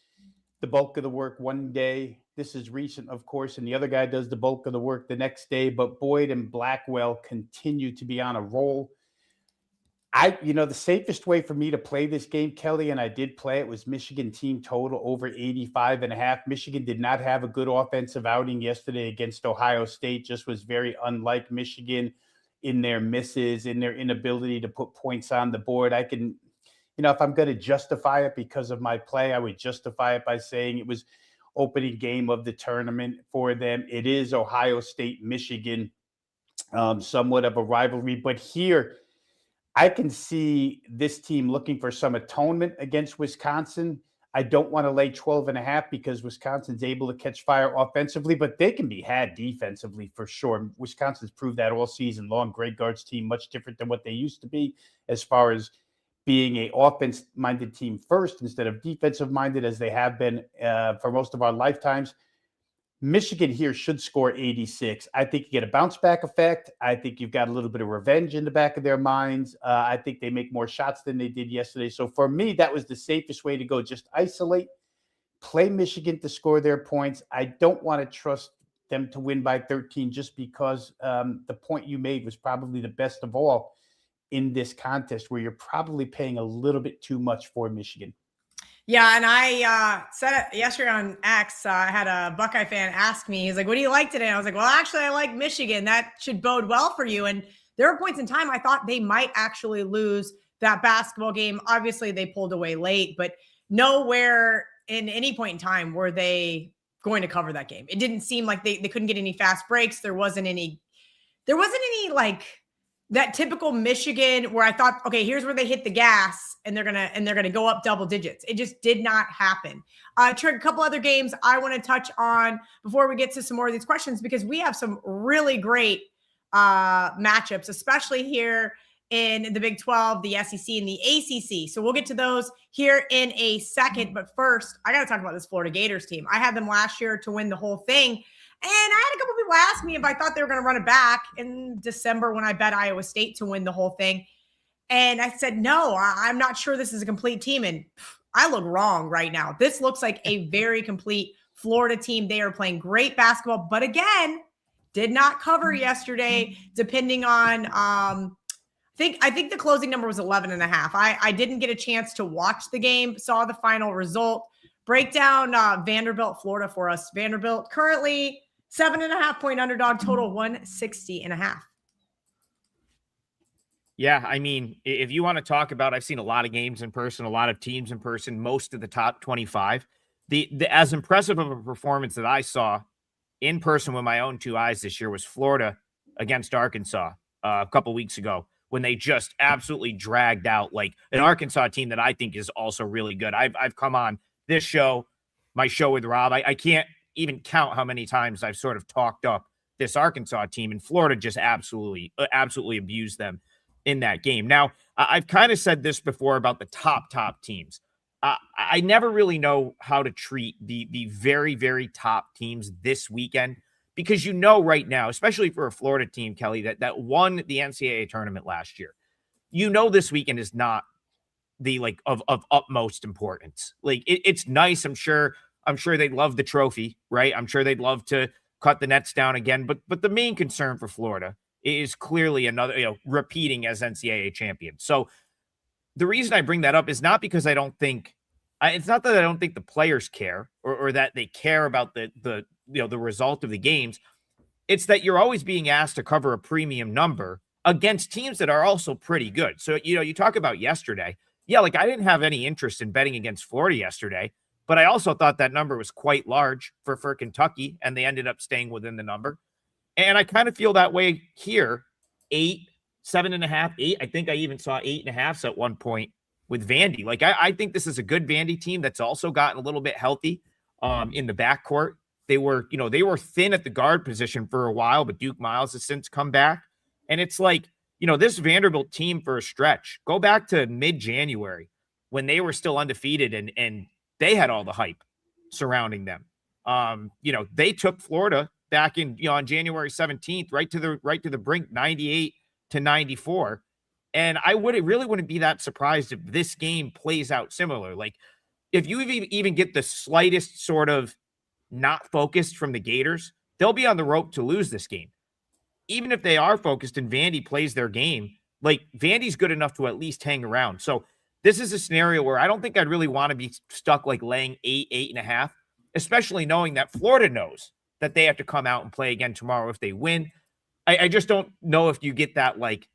the bulk of the work one day. This is recent, of course, and the other guy does the bulk of the work the next day. But Boyd and Blackwell continue to be on a roll. The safest way for me to play this game, Kelly, and I did play it, was Michigan team total over 85.5. Michigan did not have a good offensive outing yesterday against Ohio State, just was very unlike Michigan in their misses, in their inability to put points on the board. I can, if I'm going to justify it because of my play, I would justify it by saying it was opening game of the tournament for them. It is Ohio State, Michigan, somewhat of a rivalry, but here, I can see this team looking for some atonement against Wisconsin. I don't want to lay 12.5 because Wisconsin's able to catch fire offensively, but they can be had defensively for sure. Wisconsin's proved that all season long. Greg Gard's team, much different than what they used to be as far as being an offense-minded team first instead of defensive-minded as they have been for most of our lifetimes. Michigan here should score 86. I think you get a bounce back effect. I think you've got a little bit of revenge in the back of their minds. I think they make more shots than they did yesterday. So for me, that was the safest way to go. Just isolate, play Michigan to score their points. I don't want to trust them to win by 13 just because the point you made was probably the best of all in this contest where you're probably paying a little bit too much for Michigan. Yeah, and I said it yesterday on X. I had a Buckeye fan ask me, he's like, what do you like today? And I was like, well, actually, I like Michigan. That should bode well for you. And there were points in time I thought they might actually lose that basketball game. Obviously, they pulled away late, but nowhere in any point in time were they going to cover that game. It didn't seem like they couldn't get any fast breaks. There wasn't any like that typical Michigan where I thought, okay, here's where they hit the gas and they're gonna go up double digits. It just did not happen. Trig, a couple other games I want to touch on before we get to some more of these questions because we have some really great matchups, especially here in the Big 12, the SEC, and the ACC. So we'll get to those here in a second. But first, I got to talk about this Florida Gators team. I had them last year to win the whole thing. And I had a couple people ask me if I thought they were going to run it back in December when I bet Iowa State to win the whole thing. And I said, no, I'm not sure this is a complete team. And I look wrong right now. This looks like a very complete Florida team. They are playing great basketball, but again, did not cover yesterday, depending on, I think the closing number was 11.5. I didn't get a chance to watch the game, saw the final result. Break down Vanderbilt, Florida for us. Vanderbilt currently 7.5 point underdog, total 160.5. Yeah, I mean, if you want to talk about, I've seen a lot of games in person, a lot of teams in person, most of the top 25. The as impressive of a performance that I saw in person with my own two eyes this year was Florida against Arkansas a couple weeks ago when they just absolutely dragged out like an Arkansas team that I think is also really good. I've come on this show, my show with Rob. I can't even count how many times I've sort of talked up this Arkansas team, and Florida just absolutely abused them in that game. Now, I've kind of said this before about the top teams. I never really know how to treat the very, very top teams this weekend because right now, especially for a Florida team, Kelly, that won the NCAA tournament last year, this weekend is not the of utmost importance. Like it's nice. I'm sure they'd love the trophy, right? I'm sure they'd love to cut the nets down again. But the main concern for Florida is clearly another, repeating as NCAA champion. So the reason I bring that up is not because it's not that I don't think the players care or that they care about the result of the games. It's that you're always being asked to cover a premium number against teams that are also pretty good. So, you talk about yesterday. Yeah, I didn't have any interest in betting against Florida yesterday, but I also thought that number was quite large for Kentucky, and they ended up staying within the number. And I kind of feel that way here. 8, 7.5, 8. I think I even saw 8.5s at one point with Vandy. Like, I think this is a good Vandy team that's also gotten a little bit healthy in the backcourt. They were thin at the guard position for a while, but Duke Miles has since come back. And it's like, this Vanderbilt team for a stretch, go back to mid-January when they were still undefeated and they had all the hype surrounding them. They took Florida back in, on January 17th, right to the brink, 98-94. And I really wouldn't be that surprised if this game plays out similar. Like, if you even get the slightest sort of not focused from the Gators, they'll be on the rope to lose this game. Even if they are focused and Vandy plays their game, like, Vandy's good enough to at least hang around. So this is a scenario where I don't think I'd really want to be stuck like laying 8, 8.5, especially knowing that Florida knows that they have to come out and play again tomorrow if they win. I just don't know if you get that, like,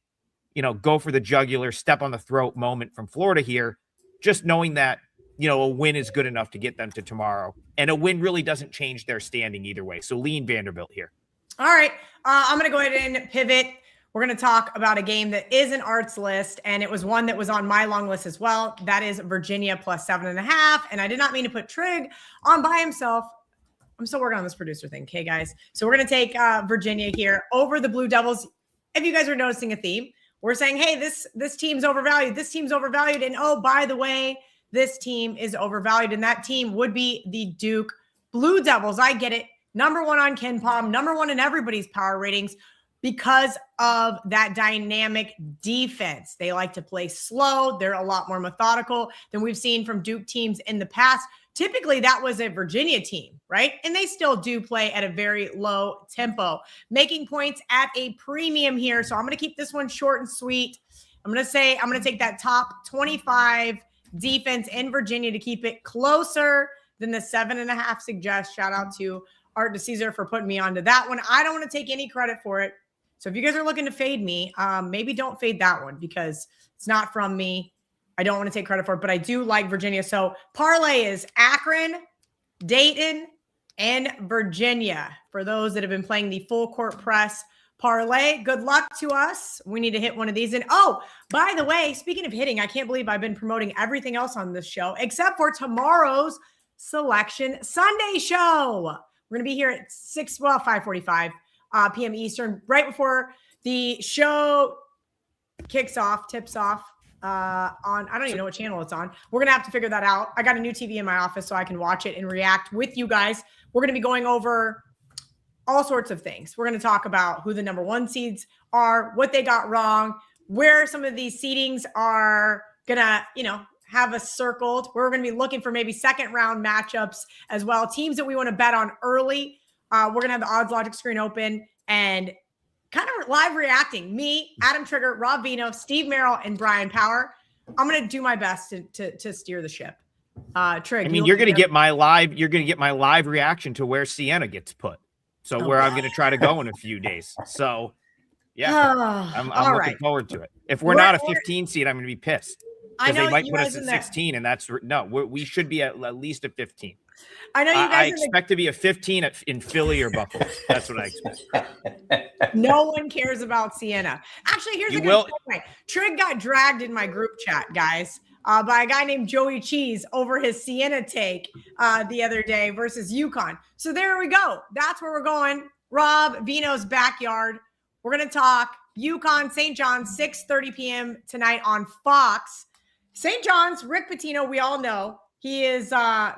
go for the jugular, step on the throat moment from Florida here, just knowing that, a win is good enough to get them to tomorrow. And a win really doesn't change their standing either way. So lean Vanderbilt here. All right. I'm going to go ahead and pivot. We're going to talk about a game that is an arts list, and it was one that was on my long list as well. That is Virginia plus 7.5. And I did not mean to put Trig on by himself. I'm still working on this producer thing. Okay, guys. So we're going to take Virginia here over the Blue Devils. If you guys are noticing a theme, we're saying, hey, this team's overvalued. This team's overvalued. And oh, by the way, this team is overvalued. And that team would be the Duke Blue Devils. I get it. Number 1 on KenPom, number 1 in everybody's power ratings because of that dynamic defense. They like to play slow. They're a lot more methodical than we've seen from Duke teams in the past. Typically, that was a Virginia team, right? And they still do play at a very low tempo, making points at a premium here. So I'm going to keep this one short and sweet. I'm going to take that top 25 defense in Virginia to keep it closer than the 7.5 suggest. Shout out to Art DeCesar for putting me onto that one. I don't want to take any credit for it. So if you guys are looking to fade me, maybe don't fade that one because it's not from me. I don't want to take credit for it, but I do like Virginia. So parlay is Akron, Dayton, and Virginia. For those that have been playing the full court press parlay, good luck to us. We need to hit one of these. And oh, by the way, speaking of hitting, I can't believe I've been promoting everything else on this show except for tomorrow's Selection Sunday show. We're going to be here at 5:45 p.m. Eastern, right before the show tips off on, I don't even know what channel it's on. We're going to have to figure that out. I got a new TV in my office so I can watch it and react with you guys. We're going to be going over all sorts of things. We're going to talk about who the number 1 seeds are, what they got wrong, where some of these seedings are going to, have us circled. We're going to be looking for maybe second round matchups as well. Teams that we want to bet on early. We're going to have the odds logic screen open and kind of live reacting. Me, Adam Trigger, Rob Veno, Steve Merrill, and Brian Power. I'm going to do my best to steer the ship. Trig, I mean, you're going to get my live reaction to where Sienna gets put. So where I'm going to try to go in a few days. So yeah, I'm looking forward to it. If we're not a 15 seed, I'm going to be pissed. Because they might put us at 16, and we should be at least a 15. I know you guys. I expect to be a 15 in Philly or Buffalo. That's what I expect. No one cares about Sienna. Actually, here's a good point. Trig got dragged in my group chat, guys, by a guy named Joey Cheese over his Sienna take the other day versus UConn. So there we go. That's where we're going. Rob Veno's backyard. We're going to talk UConn, St. John's, 6:30 p.m. tonight on Fox. St. John's, Rick Pitino, we all know. He is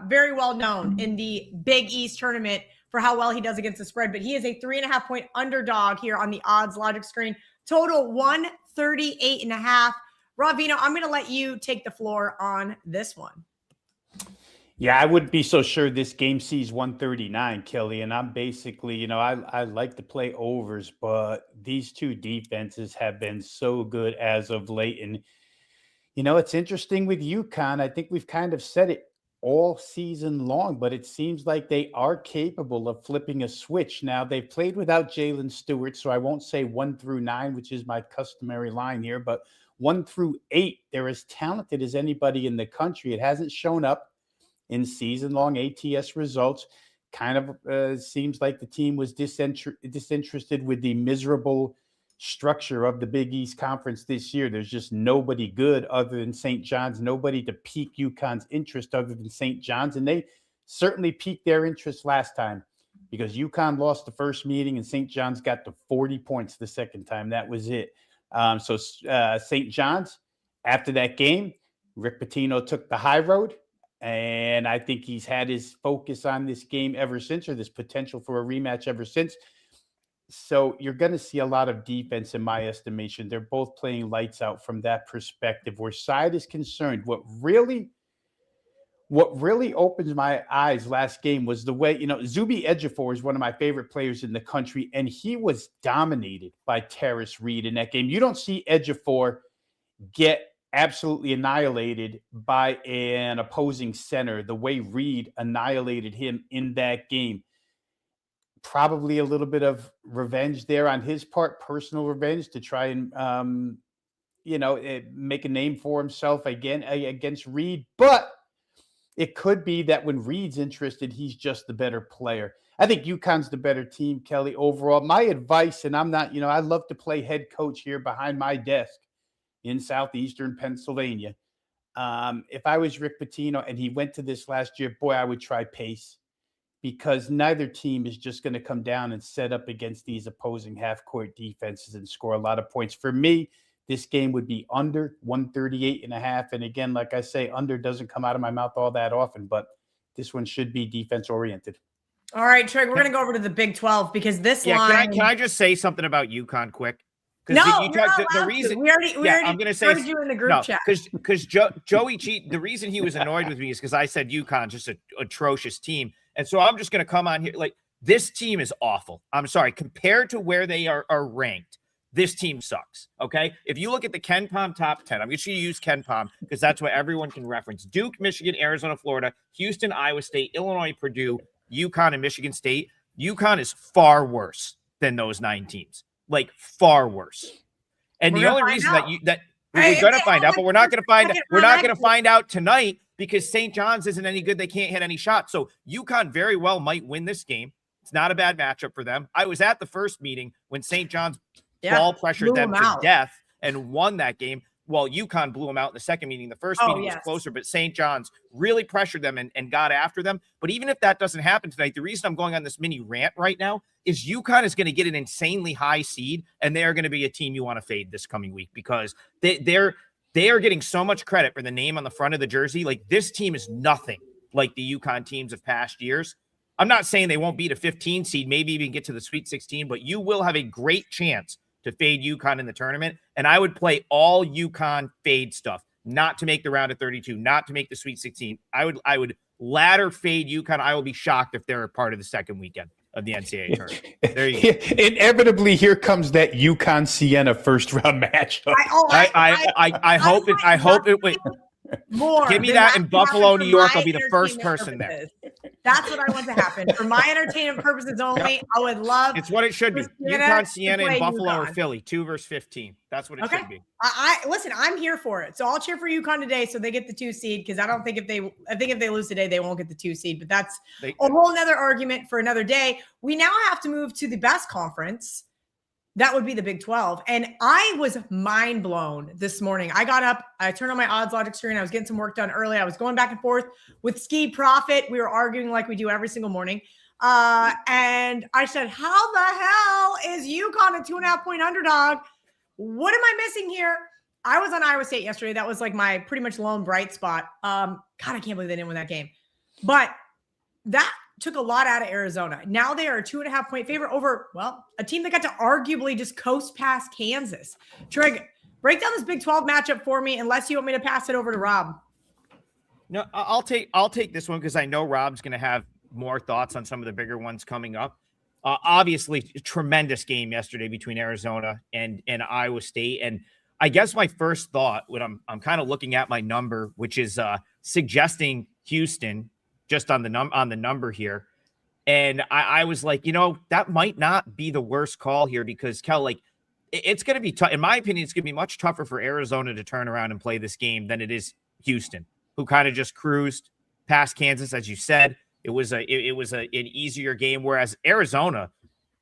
very well known in the Big East tournament for how well he does against the spread, but he is a 3.5 point underdog here on the odds logic screen. Total 138.5. Rob Veno, I'm going to let you take the floor on this one. Yeah, I wouldn't be so sure this game sees 139, Kelly. And I'm basically, I like to play overs, but these two defenses have been so good as of late. And it's interesting with UConn. I think we've kind of said it all season long, but it seems like they are capable of flipping a switch. Now, they've played without Jalen Stewart, so I won't say 1 through 9, which is my customary line here, but 1 through 8, they're as talented as anybody in the country. It hasn't shown up in season-long ATS results. kind of seems like the team was disinterested with the miserable structure of the Big East Conference this year. There's just nobody good other than St. John's, nobody to pique UConn's interest other than St. John's. And they certainly piqued their interest last time because UConn lost the first meeting and St. John's got to 40 points the second time. That was it. So St. John's, after that game, Rick Pitino took the high road. And I think he's had his focus on this game ever since, or this potential for a rematch ever since. So you're going to see a lot of defense in my estimation. They're both playing lights out from that perspective. Where side is concerned, what really opens my eyes last game was the way, Zuby Ejiofor is one of my favorite players in the country, and he was dominated by Terrace Reed in that game. You don't see Ejiofor get absolutely annihilated by an opposing center the way Reed annihilated him in that game. Probably a little bit of revenge there on his part, personal revenge to try and, make a name for himself again against Reed. But it could be that when Reed's interested, he's just the better player. I think UConn's the better team, Kelly, overall. My advice, and I'm not, I love to play head coach here behind my desk in southeastern Pennsylvania. If I was Rick Pitino and he went to this last year, boy, I would try pace, because neither team is just going to come down and set up against these opposing half-court defenses and score a lot of points. For me, this game would be under 138.5. And again, like I say, under doesn't come out of my mouth all that often, but this one should be defense-oriented. All right, Trig, we're going to go over to the Big 12 because this line... Can I just say something about UConn quick? No, the reason we already I'm going to say you in the group chat because Joey Cheat. The reason he was annoyed with me is because I said UConn just an atrocious team, and so I'm just going to come on here like this team is awful. I'm sorry, compared to where they are ranked, this team sucks. Okay, if you look at the Ken Pom top 10, I'm just going to use Ken Pom because that's what everyone can reference: Duke, Michigan, Arizona, Florida, Houston, Iowa State, Illinois, Purdue, UConn, and Michigan State. UConn is far worse than those 9 teams. Like far worse. And the only reason that we're going to find out, but we're not going to find out. We're not going to find out tonight because St. John's isn't any good. They can't hit any shots. So UConn very well might win this game. It's not a bad matchup for them. I was at the first meeting when St. John's ball pressured them to death and won that game. Well, UConn blew them out in the second meeting. The first meeting was closer, but St. John's really pressured them and got after them. But even if that doesn't happen tonight, the reason I'm going on this mini rant right now is UConn is going to get an insanely high seed, and they are going to be a team you want to fade this coming week because they are getting so much credit for the name on the front of the jersey. Like, this team is nothing like the UConn teams of past years. I'm not saying they won't beat a 15 seed, maybe even get to the Sweet 16, but you will have a great chance to fade UConn in the tournament. And I would play all UConn fade stuff, not to make the round of 32, not to make the Sweet 16. I would ladder fade UConn. I will be shocked if they're a part of the second weekend of the NCAA tournament. There you go. Inevitably, here comes that UConn Siena first round matchup. I hope it would. More. Give me that in Buffalo, New York. I'll be the first person there. That's what I want to happen. For my entertainment purposes only, I would love. It's what it should be. UConn, Siena, and Buffalo or Philly. 2 versus 15. That's what it should be. Listen, I'm here for it. So I'll cheer for UConn today so they get the 2 seed because I think if they lose today, they won't get the 2 seed. But that's a whole nother argument for another day. We now have to move to the best conference. That would be the Big 12. And I was mind blown this morning. I got up, I turned on my odds logic screen. I was getting some work done early. I was going back and forth with Ski Profit. We were arguing like we do every single morning. And I said, how the hell is UConn a 2.5-point underdog? What am I missing here? I was on Iowa State yesterday. That was like my pretty much lone bright spot. God, I can't believe they didn't win that game. But that took a lot out of Arizona. Now they are a 2.5-point favorite over, a team that got to arguably just coast past Kansas. Trig, break down this Big 12 matchup for me, unless you want me to pass it over to Rob. No, I'll take this one because I know Rob's going to have more thoughts on some of the bigger ones coming up. Obviously, tremendous game yesterday between Arizona and Iowa State. And I guess my first thought when I'm kind of looking at my number, which is suggesting Houston just on the number here. And I was like, that might not be the worst call here because it's going to be tough. In my opinion, it's going to be much tougher for Arizona to turn around and play this game than it is Houston, who kind of just cruised past Kansas, as you said. It was an easier game, whereas Arizona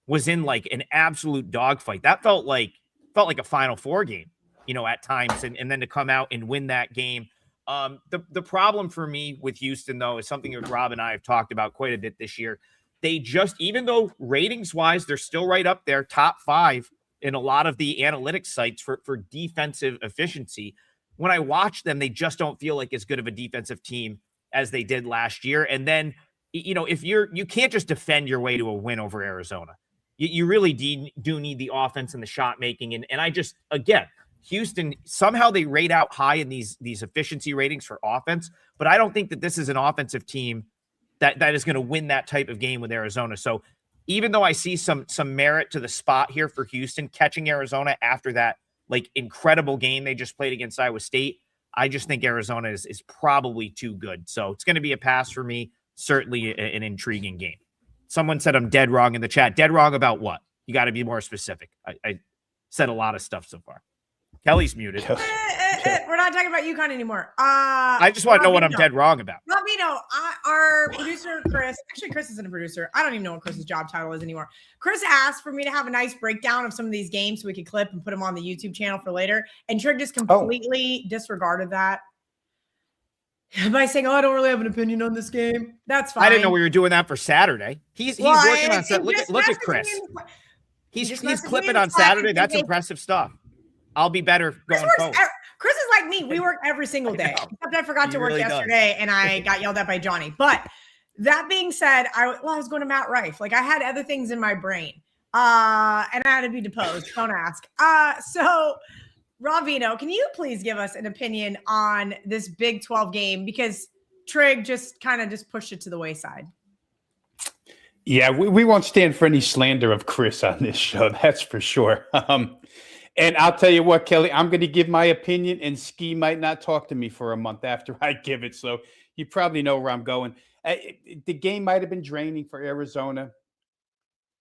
was in like an absolute dogfight. That felt like a Final Four game, at times, and then to come out and win that game. The problem for me with Houston, though, is something that Rob and I have talked about quite a bit this year. They just, even though ratings wise, they're still right up there, top 5 in a lot of the analytics sites for defensive efficiency. When I watch them, they just don't feel like as good of a defensive team as they did last year. And then, if you can't just defend your way to a win over Arizona. You really do need the offense and the shot making. And I just, again, Houston, somehow they rate out high in these efficiency ratings for offense, but I don't think that this is an offensive team that is going to win that type of game with Arizona. So even though I see some merit to the spot here for Houston catching Arizona after that like incredible game they just played against Iowa State, I just think Arizona is probably too good. So it's going to be a pass for me. Certainly an intriguing game. Someone said I'm dead wrong in the chat. Dead wrong about what? You got to be more specific. I said a lot of stuff so far. Kelly's muted. We're not talking about UConn anymore. I just want to know what I'm dead wrong about. Rob Veno, our producer, Chris. Actually, Chris isn't a producer. I don't even know what Chris's job title is anymore. Chris asked for me to have a nice breakdown of some of these games so we could clip and put them on the YouTube channel for later. And Trig just completely disregarded that by saying, I don't really have an opinion on this game. That's fine. I didn't know we were doing that for Saturday. He's working on Saturday. Look at Chris. He's clipping on Saturday. That's impressive stuff. I'll be better going forward. Chris is like me. We work every single day. Except I forgot to work yesterday and I got yelled at by Johnny. But that being said, I was going to Matt Rife. Like I had other things in my brain. And I had to be deposed. Don't ask. So Rob Veno, can you please give us an opinion on this Big 12 game? Because Trig just kind of pushed it to the wayside. Yeah, we won't stand for any slander of Chris on this show. That's for sure. And I'll tell you what, Kelly, I'm going to give my opinion, and Ski might not talk to me for a month after I give it. So you probably know where I'm going. The game might have been draining for Arizona.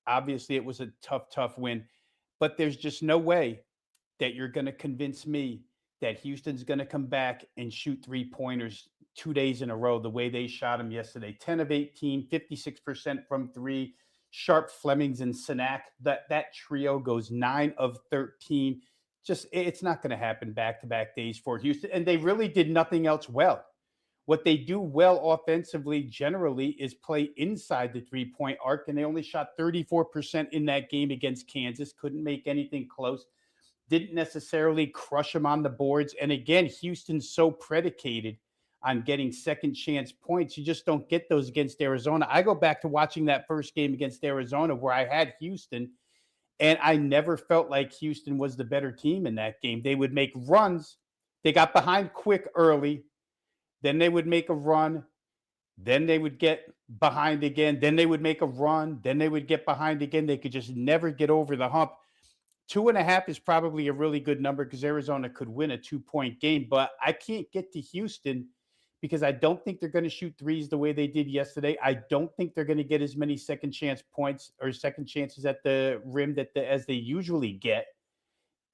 Obviously, it was a tough win. But there's just no way that you're going to convince me that Houston's going to come back and shoot 3-pointers 2 days in a row the way they shot them yesterday. 10 of 18, 56% from 3. Sharp, Flemings, and Sinak. That trio goes 9 of 13. Just it's not going to happen back-to-back days for Houston. And they really did nothing else well. What they do well offensively generally is play inside the 3-point arc, and they only shot 34% in that game against Kansas. Couldn't make anything close. Didn't necessarily crush them on the boards. And again, Houston's so predicated on getting second chance points. You just don't get those against Arizona. I go back to watching that first game against Arizona where I had Houston, and I never felt like Houston was the better team in that game. They would make runs. They got behind quick early. Then they would make a run. Then they would get behind again. Then they would make a run. Then they would get behind again. They could just never get over the hump. 2.5 is probably a really good number because Arizona could win a 2-point game, but I can't get to Houston because I don't think they're going to shoot threes the way they did yesterday. I don't think they're going to get as many second chance points or second chances at the rim as they usually get.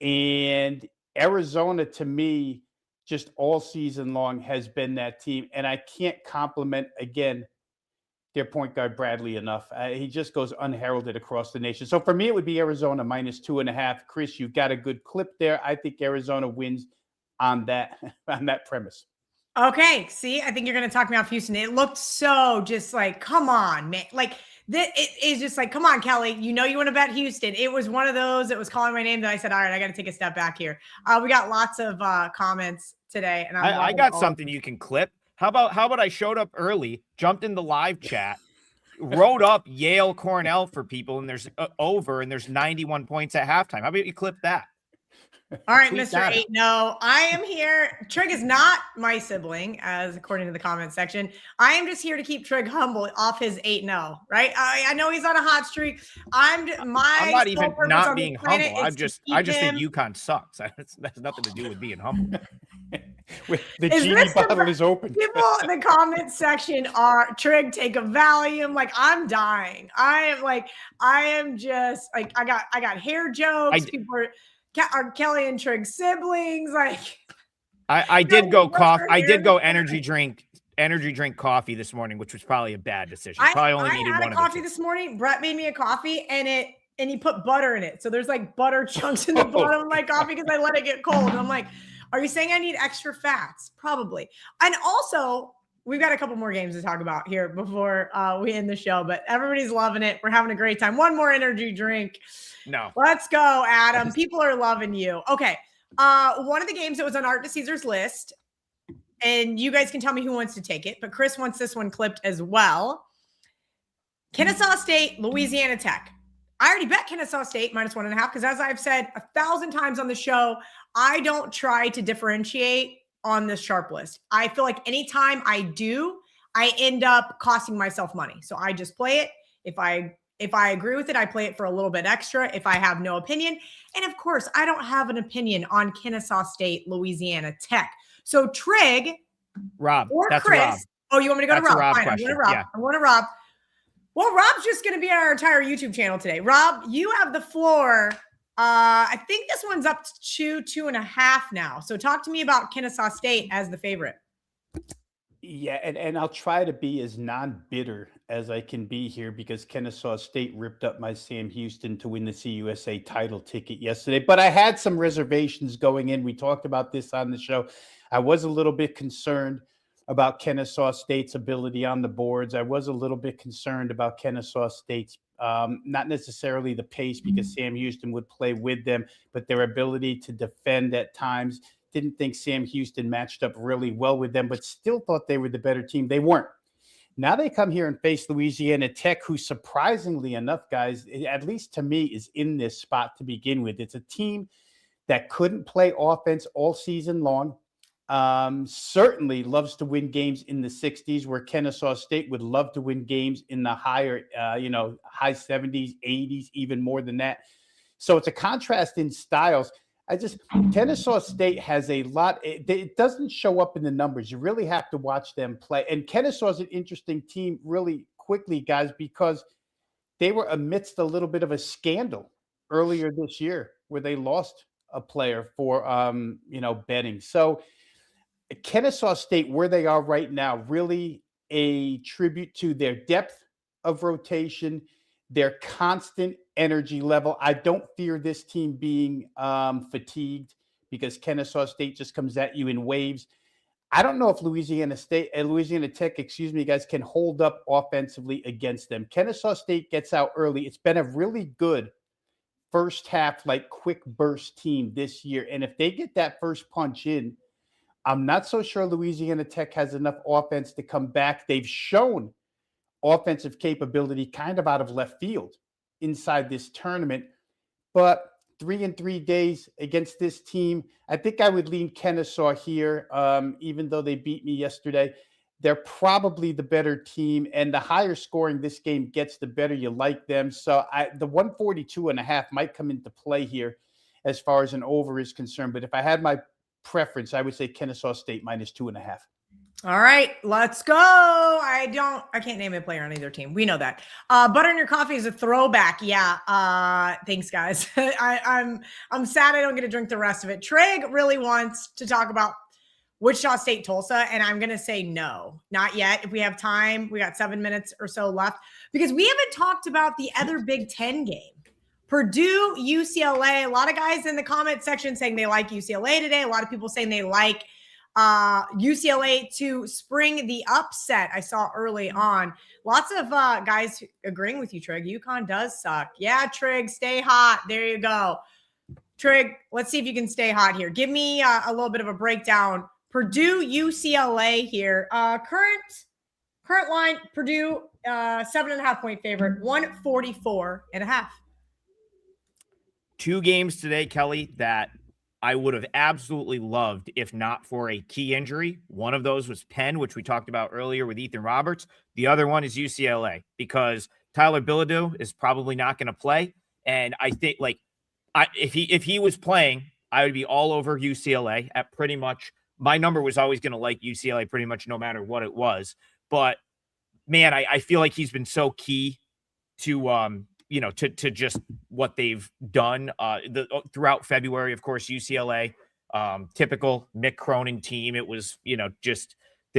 And Arizona, to me, just all season long has been that team. And I can't compliment, again, their point guard Bradley enough. He just goes unheralded across the nation. So for me, it would be Arizona -2.5. Chris, you've got a good clip there. I think Arizona wins on that premise. Okay, see, I think you're going to talk me off Houston. It looked so just like, come on, man. Like, it is just like, come on, Kelly. You know you want to bet Houston. It was one of those that was calling my name that I said, all right, I got to take a step back here. We got lots of comments today. And I got something you can clip. How about I showed up early, jumped in the live chat, wrote up Yale Cornell for people, and there's over, and there's 91 points at halftime. How about you clip that? All right, Mr. 8. No, I am here. Trig is not my sibling, as according to the comment section. I am just here to keep Trig humble off his 8-0, right? I know he's on a hot streak. I'm not even not being humble. I just think UConn sucks. That's nothing to do with being humble. The genie bottle is open. People in the comment section are Trig, take a Valium. Like, I'm dying. I am just like, I got hair jokes. People are Kelly and Trig siblings. Like, I did go cough. I did go energy drink energy drink coffee this morning, which was probably a bad decision. Probably only needed had one a of the coffee two. this morning. Brett made me a coffee and he put butter in it. So there's like butter chunks in the bottom of my coffee because I let it get cold. And I'm like, are you saying I need extra fats? Probably. And also, we've got a couple more games to talk about here before we end the show, but everybody's loving it. We're having a great time. One more energy drink. No. Let's go, Adam. People are loving you. Okay. One of the games that was on Art to Caesar's list, and you guys can tell me who wants to take it, but Chris wants this one clipped as well. Kennesaw State, Louisiana Tech. I already bet Kennesaw State -1.5 because, as I've said 1,000 times on the show, I don't try to differentiate on this sharp list. I feel like anytime I do, I end up costing myself money. So I just play it. If I agree with it, I play it for a little bit extra if I have no opinion. And of course, I don't have an opinion on Kennesaw State, Louisiana Tech. So Trig, Rob, or that's Chris. Rob. Oh, you want me to go That's to a Rob? Rob Fine, question. I'm going to Rob. Well, Rob's just going to be on our entire YouTube channel today. Rob, you have the floor. I think this one's up to 2.5 now. So talk to me about Kennesaw State as the favorite. Yeah, and I'll try to be as non-bitter as I can be here because Kennesaw State ripped up my Sam Houston to win the CUSA title ticket yesterday. But I had some reservations going in. We talked about this on the show. I was a little bit concerned about Kennesaw State's ability on the boards. I was a little bit concerned about Kennesaw State's, not necessarily the pace because Sam Houston would play with them, but their ability to defend at times. Didn't think Sam Houston matched up really well with them, but still thought they were the better team. They weren't. Now they come here and face Louisiana Tech, who surprisingly enough, guys, at least to me, is in this spot to begin with. It's a team that couldn't play offense all season long. Certainly loves to win games in the 60s, where Kennesaw State would love to win games in the higher, high 70s, 80s, even more than that. So it's a contrast in styles. Kennesaw State has a lot. It doesn't show up in the numbers. You really have to watch them play. And Kennesaw is an interesting team really quickly, guys, because they were amidst a little bit of a scandal earlier this year where they lost a player for, betting. So Kennesaw State, where they are right now, really a tribute to their depth of rotation, their constant energy level. I don't fear this team being fatigued because Kennesaw State just comes at you in waves. I don't know if Louisiana Tech, guys, can hold up offensively against them. Kennesaw State gets out early. It's been a really good first half, like quick burst team this year. And if they get that first punch in, I'm not so sure Louisiana Tech has enough offense to come back. They've shown offensive capability kind of out of left field inside this tournament, but 3 in 3 days against this team, I think I would lean Kennesaw here, even though they beat me yesterday. They're probably the better team, and the higher scoring this game gets, the better you like them. So the 142.5 might come into play here as far as an over is concerned. But if I had my preference, I would say Kennesaw State -2.5. All right, let's go. I can't name a player on either team. We know that. Butter in your coffee is a throwback. Yeah. Thanks, guys. I'm sad I don't get to drink the rest of it. Trig really wants to talk about Wichita State, Tulsa, and I'm going to say no, not yet. If we have time, we got 7 minutes or so left because we haven't talked about the other Big Ten game. Purdue, UCLA. A lot of guys in the comment section saying they like UCLA today. A lot of people saying they like UCLA to spring the upset I saw early on. Lots of guys agreeing with you, Trig. UConn does suck. Yeah, Trig, stay hot. There you go. Trig, let's see if you can stay hot here. Give me a little bit of a breakdown. Purdue, UCLA here. Current line, Purdue, 7.5 point favorite, 144.5. 2 games today, Kelly, that I would have absolutely loved if not for a key injury. One of those was Penn, which we talked about earlier with Ethan Roberts. The other one is UCLA because Tyler Bilodeau is probably not going to play. And I think if he was playing, I would be all over UCLA at pretty much. My number was always going to like UCLA pretty much no matter what it was. But man, I feel like he's been so key to, to just what they've done throughout February. Of course, UCLA, typical Mick Cronin team. It was,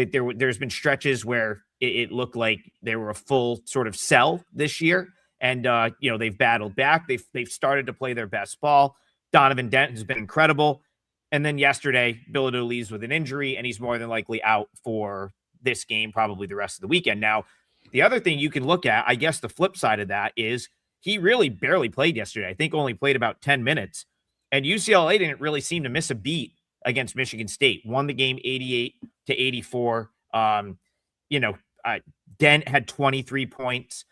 there's been stretches where it looked like they were a full sort of sell this year. And, they've battled back. They've started to play their best ball. Donovan Dent has been incredible. And then yesterday, Bilodeau leaves with an injury, and he's more than likely out for this game, probably the rest of the weekend. Now, the other thing you can look at, I guess the flip side of that is he really barely played yesterday. I think only played about 10 minutes. And UCLA didn't really seem to miss a beat against Michigan State. Won the game 88-84. Dent had 23 points.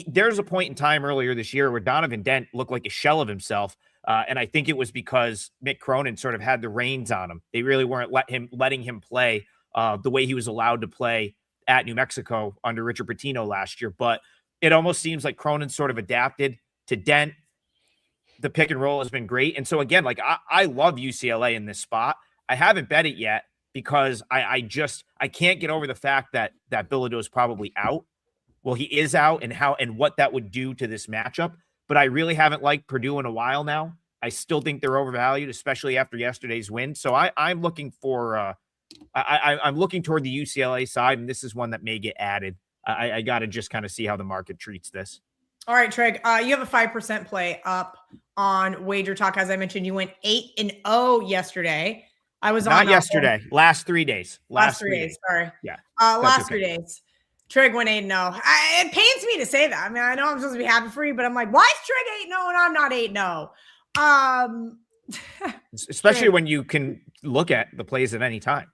There's a point in time earlier this year where Donovan Dent looked like a shell of himself. And I think it was because Mick Cronin sort of had the reins on him. They really weren't letting him play the way he was allowed to play at New Mexico under Richard Pitino last year. But it almost seems like Cronin sort of adapted to Dent. The pick and roll has been great. And so again, like I love UCLA in this spot. I haven't bet it yet because I can't get over the fact that Bilodeau is probably out. Well, he is out, and what that would do to this matchup. But I really haven't liked Purdue in a while now. I still think they're overvalued, especially after yesterday's win. So I'm looking for I'm looking toward the UCLA side, and this is one that may get added. I got to just kind of see how the market treats this. All right, Trig, you have a 5% play up on WagerTalk. As I mentioned, you went 8-0 yesterday. I was not yesterday. Last 3 days. Last 3 days. Sorry. Yeah. Last 3 days. Trig went 8-0. It pains me to say that. I mean, I know I'm supposed to be happy for you, but I'm like, why is Trig 8-0 and I'm not 8-0? Especially when you can look at the plays at any time.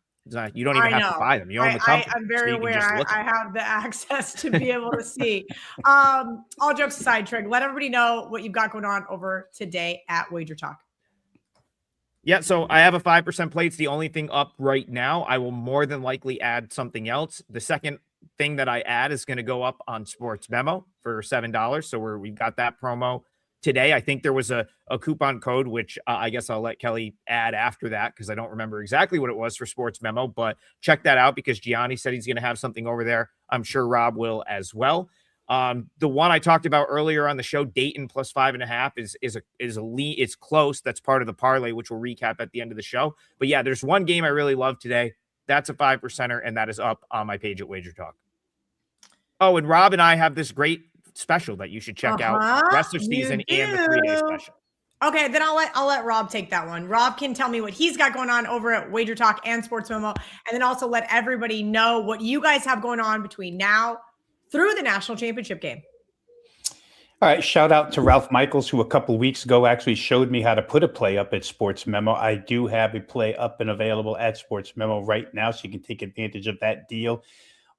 You don't even have to buy them. You own the company. I'm very aware. I have the access to be able to see. All jokes aside, Trig, let everybody know what you've got going on over today at WagerTalk. Yeah, so I have a 5% play. It's the only thing up right now. I will more than likely add something else. The second thing that I add is going to go up on Sportsmemo for $7. So we've got that promo today. I think there was a coupon code, which I guess I'll let Kelly add after that because I don't remember exactly what it was for Sportsmemo, but check that out because Gianni said he's going to have something over there. I'm sure Rob will as well. The one I talked about earlier on the show, Dayton plus 5.5 is a lead. It's close. That's part of the parlay, which we'll recap at the end of the show. But yeah, there's one game I really love today. That's a 5%er, and that is up on my page at WagerTalk. Oh, and Rob and I have this great special that you should check out. Rest of season and the 3-day special. Okay, then I'll let Rob take that one. Rob can tell me what he's got going on over at WagerTalk and Sportsmemo, and then also let everybody know what you guys have going on between now through the national championship game. All right, shout out to Ralph Michaels, who a couple weeks ago actually showed me how to put a play up at Sportsmemo. I do have a play up and available at Sportsmemo right now, so you can take advantage of that deal.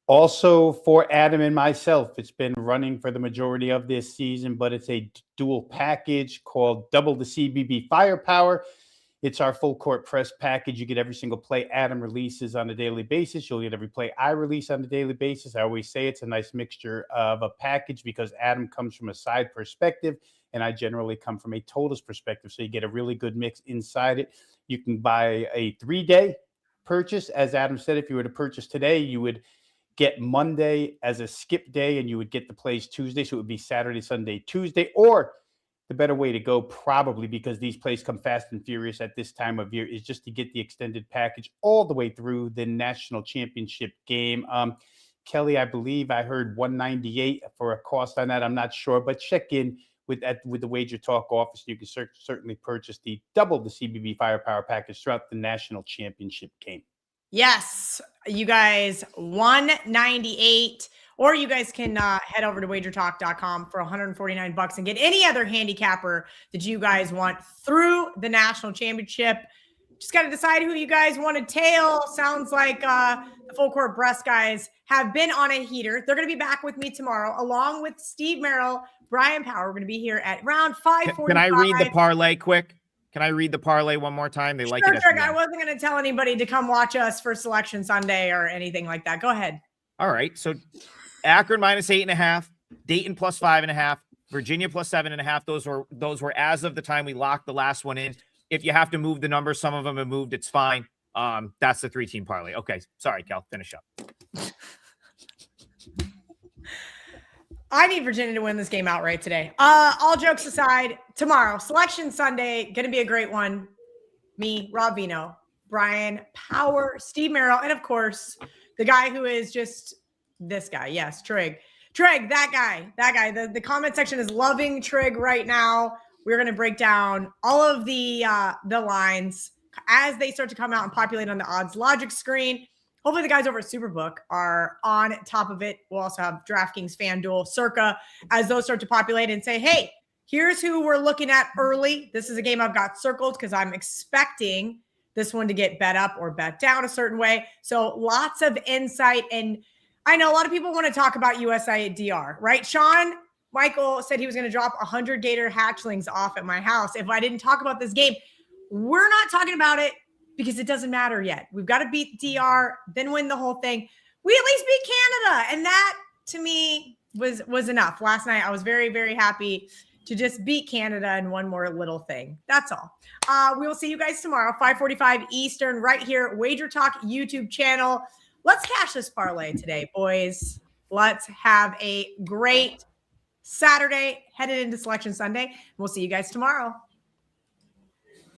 Also, for Adam and myself, it's been running for the majority of this season, but it's a dual package called Double the CBB Firepower. It's our full court press package. You get every single play Adam releases on a daily basis. You'll get every play I release on a daily basis. I always say it's a nice mixture of a package because Adam comes from a side perspective and I generally come from a totals perspective. So you get a really good mix inside it. You can buy a 3-day purchase. As Adam said, if you were to purchase today, you would get Monday as a skip day and you would get the plays Tuesday. So it would be Saturday, Sunday, Tuesday, or the better way to go, probably because these plays come fast and furious at this time of year, is just to get the extended package all the way through the national championship game. Kelly, I believe I heard $198 for a cost on that. I'm not sure, but check in with the WagerTalk office. You can certainly purchase the double the CBB Firepower package throughout the national championship game. Yes, you guys, $198. Or you guys can head over to wagertalk.com for $149 and get any other handicapper that you guys want through the national championship. Just got to decide who you guys want to tail. Sounds like the full court breast guys have been on a heater. They're going to be back with me tomorrow, along with Steve Merrill, Brian Power. We're going to be here at around 5:45. Can I read the parlay quick? Can I read the parlay one more time? They like it. Sure. I wasn't going to tell anybody to come watch us for Selection Sunday or anything like that. Go ahead. All right. So Akron minus 8.5, Dayton plus 5.5, Virginia plus 7.5. Those were as of the time we locked the last one in. If you have to move the numbers, some of them have moved. It's fine. That's the 3-team parlay. Okay. Sorry, Kel. Finish up. I need Virginia to win this game outright today. All jokes aside, tomorrow, Selection Sunday, going to be a great one. Me, Rob Veno, Brian Power, Steve Merrill, and of course, the guy who is just this guy. Yes, Trig, that guy. The comment section is loving Trig right now. We're going to break down all of the lines as they start to come out and populate on the odds logic screen. Hopefully the guys over at Superbook are on top of it. We'll also have DraftKings, FanDuel, Circa as those start to populate and say, hey, here's who we're looking at early. This is a game I've got circled because I'm expecting this one to get bet up or bet down a certain way. So lots of insight. And I know a lot of people want to talk about USIDR, right? Sean Michael said he was going to drop 100 Gator hatchlings off at my house if I didn't talk about this game. We're not talking about it because it doesn't matter yet. We've got to beat DR, then win the whole thing. We at least beat Canada. And that, to me, was enough. Last night, I was very, very happy to just beat Canada in one more little thing. That's all. We will see you guys tomorrow, 5:45 Eastern, right here, WagerTalk YouTube channel. Let's cash this parlay today, boys. Let's have a great Saturday headed into Selection Sunday. We'll see you guys tomorrow.